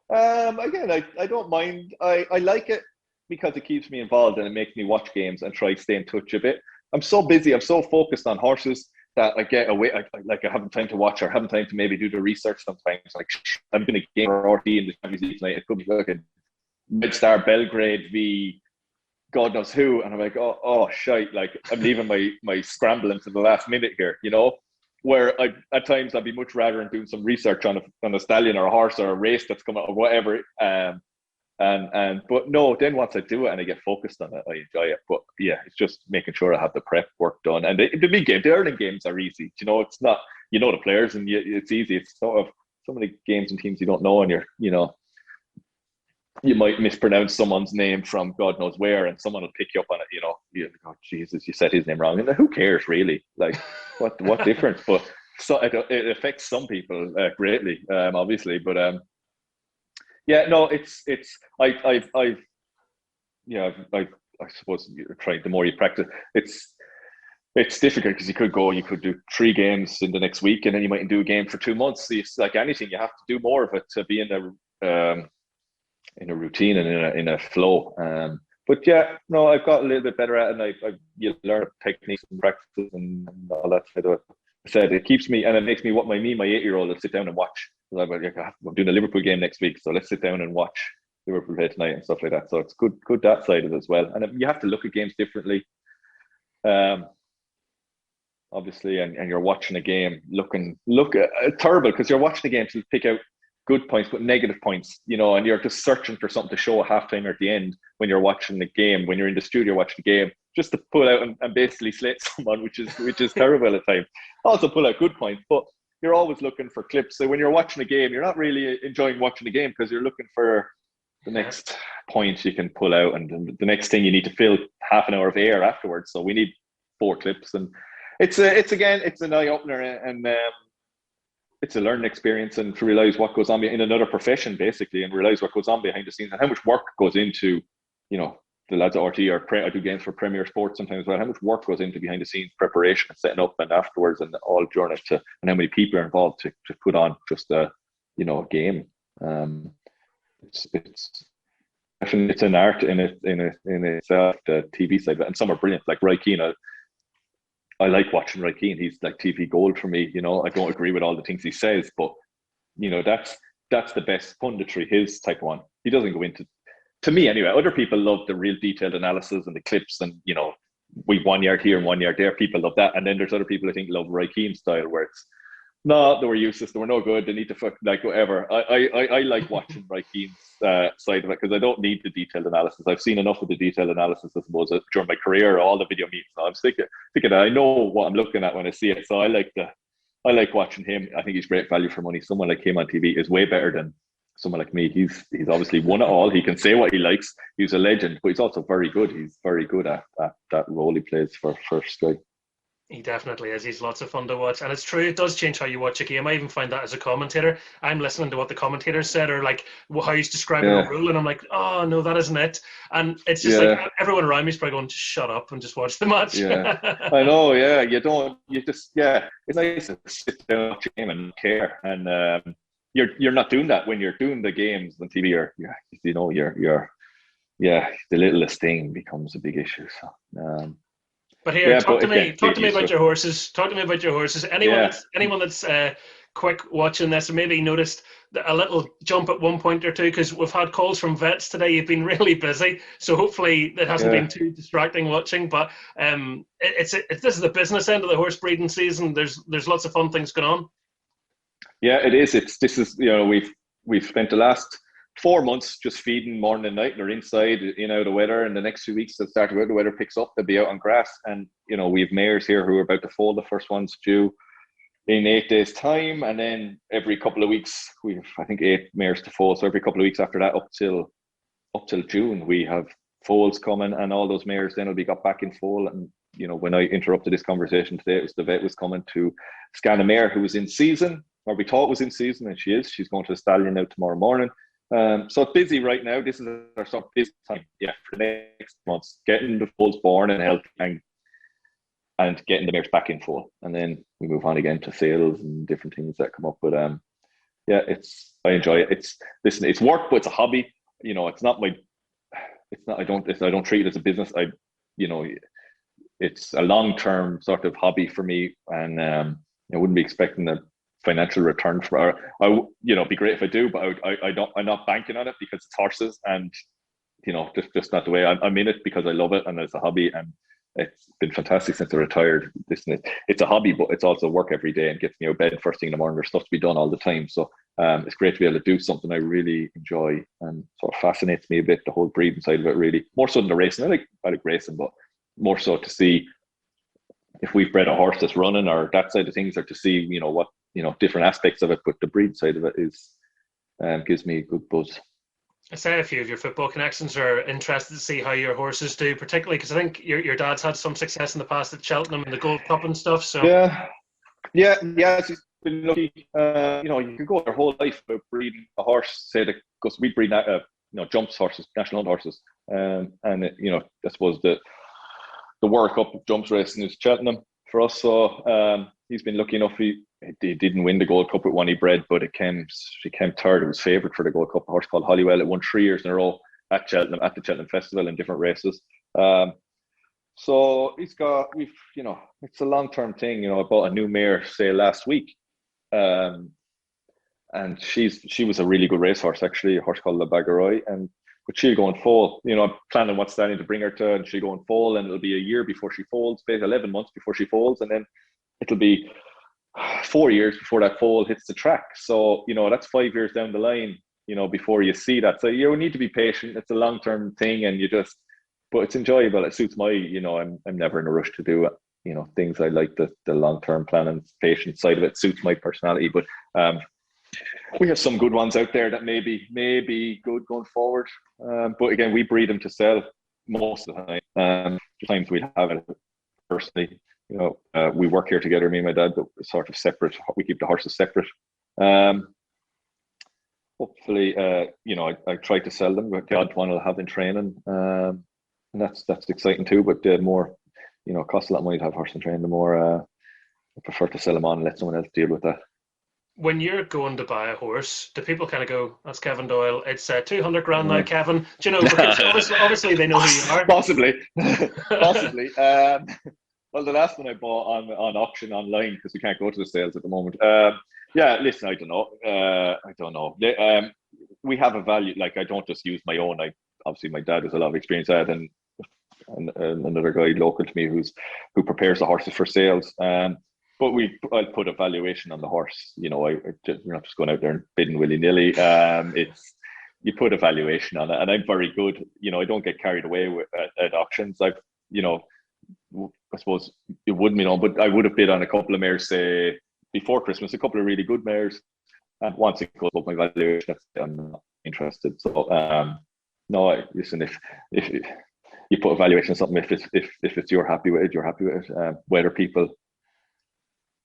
Again, I don't mind. I like it because it keeps me involved and it makes me watch games and try to stay in touch a bit. I'm so busy. I'm so focused on horses that I get away. I haven't time to watch or haven't time to maybe do the research sometimes. Like, I'm going to game for RT in the Champions League tonight. It could be like a Red Star Belgrade v God knows who, and I'm like, oh shite, like I'm leaving my scrambling to the last minute here, where at times I'd be much rather in doing some research on a stallion or a horse or a race that's coming or whatever. But no, then once I do it and I get focused on it, I enjoy it. But yeah, it's just making sure I have the prep work done. And the big game, the Ireland games are easy. It's not, the players and it's easy. It's sort of so many games and teams you don't know, and you might mispronounce someone's name from God knows where, and someone will pick you up on it. You go, Jesus, you said his name wrong, and who cares really? Like, what difference? But so it affects some people greatly, obviously. But yeah, no, it's I suppose you try. The more you practice, it's difficult because you could do 3 games in the next week, and then you might do a game for 2 months. So it's like anything, you have to do more of it to be in a routine and in a flow. But yeah, no, I've got a little bit better at it, and you learn techniques and practices and all that side of it. I said it keeps me, and it makes me what my 8-year-old will sit down and watch. I'm doing a Liverpool game next week, so let's sit down and watch Liverpool play tonight and stuff like that. So it's good that side of it as well. And you have to look at games differently. Obviously, and you're watching a game, terrible because you're watching a game to pick out good points but negative points, and you're just searching for something to show at halftime or at the end when you're watching the game, when you're in the studio watching the game, just to pull out and basically slate someone, which is terrible at times. Also pull out good points, but you're always looking for clips. So when you're watching a game, you're not really enjoying watching the game because you're looking for the next point you can pull out and the next thing you need to fill half an hour of air afterwards. So we need 4 clips, and it's an eye opener, and it's a learning experience, and to realize what goes on in another profession, basically, and realize what goes on behind the scenes and how much work goes into, the lads at RT I do games for Premier Sports sometimes as well. How much work goes into behind the scenes preparation and setting up and afterwards and all during it, and how many people are involved to put on just a game. It's definitely, it's an art in itself, the TV side of it, and some are brilliant. Like Roy Keane, I like watching Roy Keane. He's like TV gold for me. You know, I don't agree with all the things he says, but you know, that's the best punditry, his type of one. He doesn't go into, to me anyway. Other people love the real detailed analysis and the clips, and you know, we 1 yard here and 1 yard there. People love that, and then there's other people I think love Roy Keane style, where it's no, they were useless, they were no good, they need to fuck like whatever. I like watching Roy Keane's side of it because I don't need the detailed analysis. I've seen enough of the detailed analysis, I suppose, during my career, all the video meetings. I'm thinking that I know what I'm looking at when I see it, so I like watching him. I think he's great value for money. Someone like him on TV is way better than someone like me. He's obviously won it all. He can say what he likes. He's a legend, but he's also very good. He's very good at that role he plays for Sky. He definitely is. He's lots of fun to watch. And it's true, it does change how you watch a game. I even find that as a commentator. I'm listening to what the commentators said, or like how he's describing a rule, and I'm like, oh, no, that isn't it. And it's just like everyone around me is probably going, just shut up and just watch the match. Yeah, I know, yeah. It's nice to sit down and watch a game and care. And you're not doing that when you're doing the games on TV. The littlest thing becomes a big issue. So, but here, talk to me about your horses. Talk to me about your horses. Anyone that's quick watching this and maybe noticed a little jump at one point or two, because we've had calls from vets today. You've been really busy, so hopefully it hasn't been too distracting watching. But this is the business end of the horse breeding season. There's lots of fun things going on. Yeah, it is. We've spent the last 4 months just feeding morning and night. They're inside, out of the weather, and the next 2 weeks they'll start to go. The weather picks up, they'll be out on grass. And we have mares here who are about to foal. The first one's due in 8 days' time, and then every couple of weeks we have, I think, 8 mares to foal. So every couple of weeks after that, up till June, we have foals coming, and all those mares then will be got back in foal. And when I interrupted this conversation today, it was the vet was coming to scan a mare who was in season, or we thought was in season, and she is. She's going to the stallion now tomorrow morning. So it's busy right now. This is our sort of busy time, for the next months, getting the foals born and healthy, and getting the mares back in full, and then we move on again to sales and different things that come up. But I enjoy it. It's work, but it's a hobby. It's not my. It's not. I don't treat it as a business. It's a long-term sort of hobby for me, and I wouldn't be expecting a financial return for. It'd be great if I do, but I'm not banking on it because it's horses, and just not the way. I'm in it because I love it and it's a hobby, and it's been fantastic since I retired. It's a hobby, but it's also work every day and gets me out of bed first thing in the morning. There's stuff to be done all the time, so it's great to be able to do something I really enjoy and sort of fascinates me a bit. The whole breeding side of it, really, more so than the racing. I like racing, but more so to see if we've bred a horse that's running or that side of things, or to see what different aspects of it. But the breed side of it gives me a good buzz. I say a few of your football connections are interested to see how your horses do, particularly because I think your dad's had some success in the past at Cheltenham and the Gold Cup and stuff. So yeah, he's been lucky. You can go your whole life about breeding a horse, say that, because we breed jumps horses, national hunt horses, and I suppose the World Cup of jumps racing is Cheltenham for us. So he's been lucky enough. He didn't win the Gold Cup with one he bred, but she came third. It was favourite for the Gold Cup. A horse called Hollywell. It won 3 years in a row at Cheltenham, at the Cheltenham Festival in different races. So it's a long-term thing. I bought a new mare, say, last week. And she was a really good racehorse, actually, a horse called La Bagaroy. But she'll go and foal. I'm planning what's standing to bring her to, and she'll go and foal, and it'll be a year before she folds, basically 11 months before she folds, and then it'll be 4 years before that foal hits the track. So that's 5 years down the line, before you see that. So you need to be patient. It's a long-term thing, and but it's enjoyable. It suits my, I'm never in a rush to do it. Things I like, the long-term planning, patient side of it suits my personality. But we have some good ones out there that may be good going forward. But again, we breed them to sell most of the time. The times we have it personally, we work here together, me and my dad, but we're sort of separate. We keep the horses separate. Hopefully, I try to sell them, but the odd one I'll have in training. And that's exciting too. But the more, it costs a lot of money to have horse in training, the more I prefer to sell them on and let someone else deal with that. When you're going to buy a horse, do people kind of go, that's Kevin Doyle, it's 200 grand now, Kevin? Do you know, because obviously they know who you are. Possibly. Well, the last one I bought on auction online because we can't go to the sales at the moment. Yeah, listen, I don't know. I don't know. We have a value. Like, I don't just use my own. Obviously my dad has a lot of experience at it, and another guy local to me who prepares the horses for sales. But I'll put a valuation on the horse. You know, we're not just going out there and bidding willy nilly. It's you put a valuation on it, and I'm very good. You know, I don't get carried away at auctions. You know, I suppose it wouldn't be on, but I would have bid on a couple of mares, say before Christmas, a couple of really good mares. And once it goes up my valuation, I'm not interested. So no, listen, if you put a valuation on something, if it's you're happy with it, you're happy with it. Whether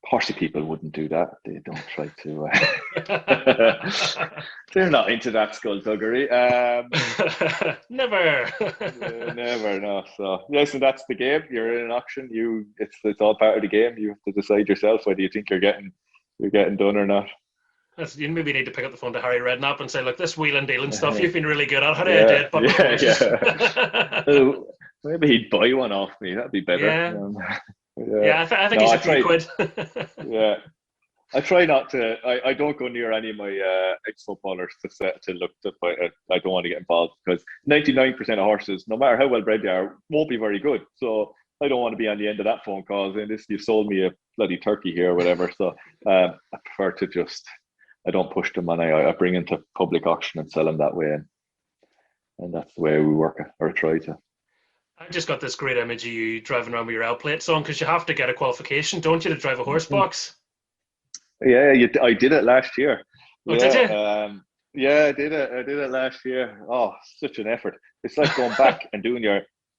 horsey people wouldn't do that. They don't try to. They're not into that skullduggery. Never. Never. No. So listen, that's the game. You're in an auction. It's all part of the game. You have to decide yourself whether you think you're getting done or not. You maybe need to pick up the phone to Harry Redknapp and say, look, this wheeling dealing stuff you've been really good at. How do I do it? Yeah. Maybe he'd buy one off me. That'd be better. Yeah. I think he's a few quid. Yeah. I try not to. I don't go near any of my ex-footballers to look to. I don't want to get involved because 99% of horses, no matter how well bred they are, won't be very good. So I don't want to be on the end of that phone call saying you sold me a bloody turkey here or whatever. So I prefer to just. I don't push them, and I bring them to public auction and sell them that way, and that's the way we work or try to. I just got this great image of you driving around with your L plates on because you have to get a qualification, don't you, to drive a horse box? Yeah, I did it last year. Oh, did you? Yeah, I did it last year. Oh, such an effort. It's like going back and doing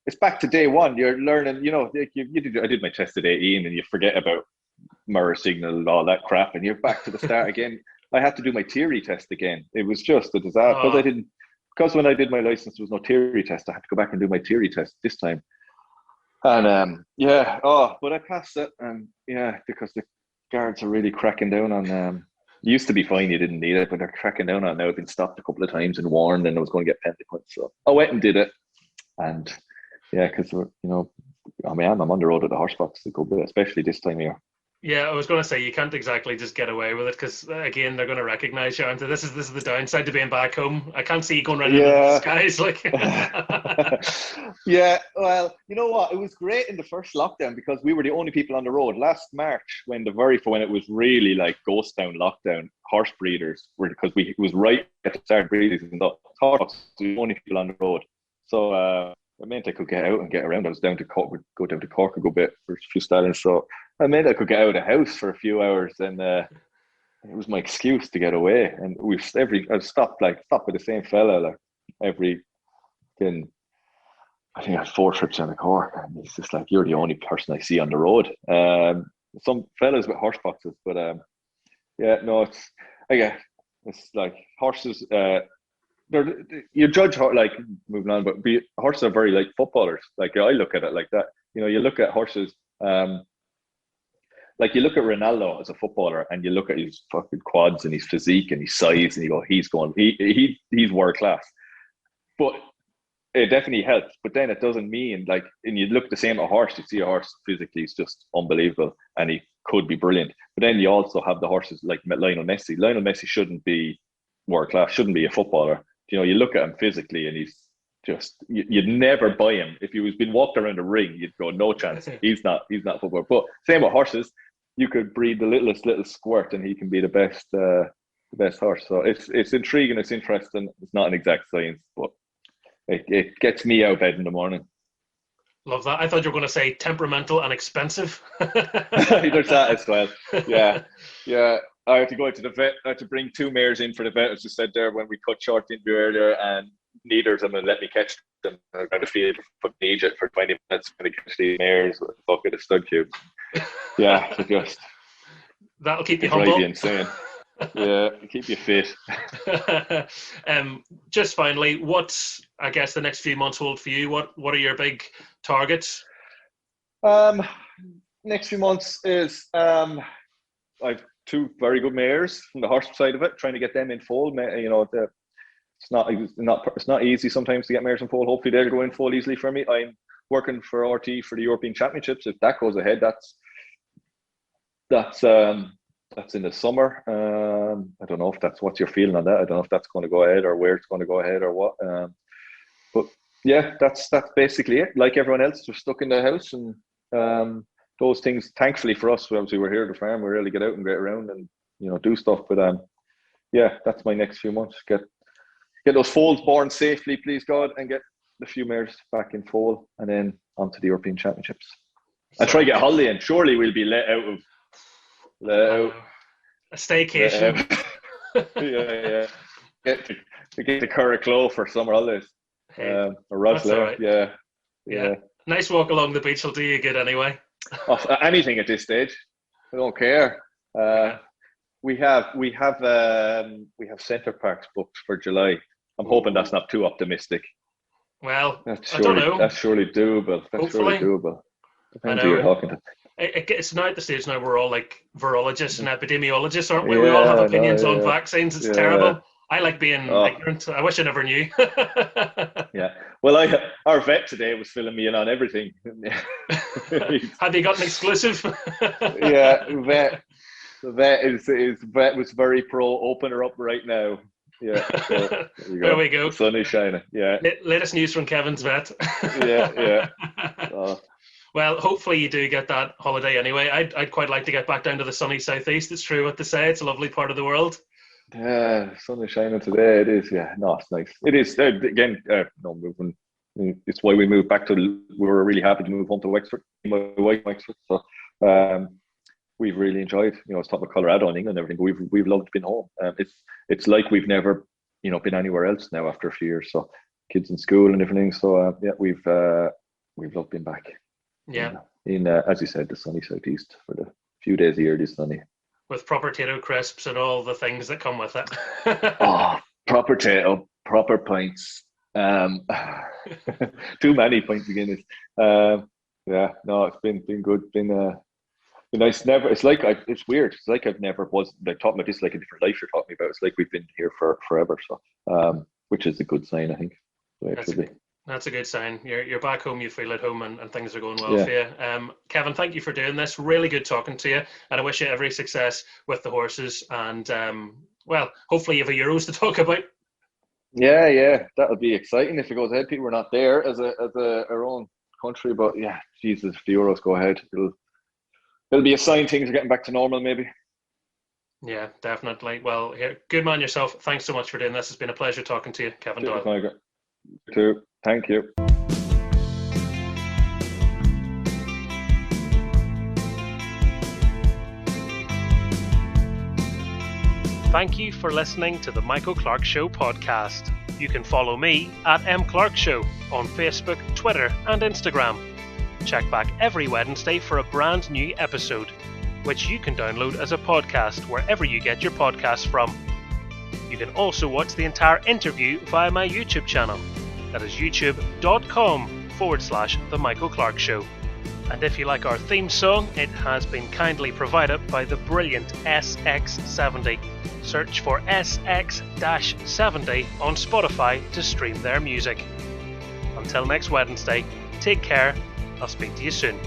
it's back to day one. You're learning, you know, I did my test at 18 and you forget about mirror signal and all that crap and you're back to the start again. I had to do my theory test again. It was just a disaster because when I did my license, there was no theory test. I had to go back and do my theory test this time. And but I passed it. And because the guards are really cracking down on. It used to be fine, you didn't need it, but they're cracking down on it now. I've been stopped a couple of times and warned, and I was going to get penalty points. So I went and did it. And because I'm on the road at the horse box a good bit, especially this time of year. Yeah, I was going to say you can't exactly just get away with it because again they're going to recognise you. And this is the downside to being back home. I can't see you going around in the skies like. Yeah, well, you know what? It was great in the first lockdown because we were the only people on the road. Last March, when it was really like ghost town lockdown, horse breeders were because it was right at the start of breeding season. The only people on the road, so. It meant I could get out and get around. I was down to Cork, go down to Cork a good bit for a few stallions. So I meant I could get out of the house for a few hours, and it was my excuse to get away. And I stopped with the same fella I think I had 4 trips down to Cork, and it's just like you're the only person I see on the road. Some fellas with horse boxes, but it's like horses. You judge like moving on, but horses are very like footballers. Like I look at it like that. You know, you look at horses. Like you look at Ronaldo as a footballer, and you look at his fucking quads and his physique and his size, and you go, he's world class. But it definitely helps. But then it doesn't mean and you look the same at a horse. You see a horse physically is just unbelievable, and he could be brilliant. But then you also have the horses like Lionel Messi. Lionel Messi shouldn't be world class. Shouldn't be a footballer. You know, you look at him physically and he's just, you'd never buy him. If he was been walked around a ring, you'd go, no chance. He's not a footballer. But same with horses. You could breed the littlest little squirt and he can be the best horse. So it's intriguing, it's interesting. It's not an exact science, but it gets me out of bed in the morning. Love that. I thought you were going to say temperamental and expensive. There's that as well. Yeah. I had to go to the vet. I had to bring 2 mares in for the vet, as you said there when we cut short the interview earlier, and neither of them would let me catch them. I was going to field from Egypt for 20 minutes when I catch these mares with a bucket of stud cubes. Yeah, that'll keep you humble. Drive you insane. Yeah, keep you fit. Just finally, what's I guess the next few months hold for you? What are your big targets? Next few months is I've 2 very good mares from the horse side of it, trying to get them in foal. You know, it's not easy sometimes to get mares in foal. Hopefully they'll go in foal easily for me. I'm working for RT for the European Championships. If that goes ahead, that's in the summer. I don't know if that's what you're feeling on that. I don't know if that's going to go ahead or where it's going to go ahead or what. But yeah, that's basically it. Like everyone else, we're stuck in the house, and those things. Thankfully for us, obviously we're here at the farm. We really get out and get around and do stuff. But yeah, that's my next few months. Get those foals born safely, please God, and get the few mares back in foal, and then onto the European Championships. And try to get a holiday, and surely we'll be let out. A staycation. Yeah. Get the Curraclow for summer holidays. Hey, or Rosslare. Right. Yeah. Nice walk along the beach will do you good anyway. Anything at this stage. I don't care. We have Centre Parks booked for July. I'm hoping that's not too optimistic. Well, I don't know. That's surely doable. Hopefully. Depends who you're talking to. It's now at the stage now we're all like virologists and epidemiologists, aren't we? We all have opinions on vaccines. It's terrible. I like being ignorant. I wish I never knew. Yeah. Well, our vet today was filling me in on everything. Have you got an exclusive? Yeah, the vet was very pro. Open her up right now. Yeah. So, there we go. The sun is shining. Yeah. Latest news from Kevin's vet. Yeah. Well, hopefully you do get that holiday anyway. I'd quite like to get back down to the sunny southeast. It's true what they say. It's a lovely part of the world. Yeah, the sun is shining today. It is. Yeah, no, it's nice. It is. Again, moving. It's why we moved back to. We were really happy to move home to Wexford. My wife, Wexford. So we've really enjoyed. I was talking about Colorado and England and everything. But we've loved being home. It's like we've never, been anywhere else now after a few years. So kids in school and everything. So yeah, we've loved being back. Yeah. In as you said, the sunny southeast for the few days a year. It is sunny. With proper potato crisps and all the things that come with it. Proper potato, proper pints. Too many pints of Guinness. Yeah, no, it's been good. Been nice. It's weird. It's like I've never was like talking about this like a different life you're talking about. It's like we've been here for forever. So, which is a good sign, I think. That's a good sign. You're back home, you feel at home, and things are going well for you. Kevin, thank you for doing this. Really good talking to you, and I wish you every success with the horses. And hopefully you have a Euros to talk about. Yeah, that'll be exciting if it goes ahead. People were not there as our own country, but yeah, Jesus, if the Euros go ahead, it'll be a sign things are getting back to normal, maybe. Yeah, definitely. Well, good man yourself. Thanks so much for doing this. It's been a pleasure talking to you, Kevin Doyle. You too. Thank you. Thank you for listening to the Michael Clark Show podcast. You can follow me at mclarkshow on Facebook, Twitter and Instagram. Check back every Wednesday for a brand new episode, which you can download as a podcast wherever you get your podcasts from. You can also watch the entire interview via my YouTube channel. That is youtube.com/The Michael Clark Show. And if you like our theme song, it has been kindly provided by the brilliant SX70. Search for SX-70 on Spotify to stream their music. Until next Wednesday, take care. I'll speak to you soon.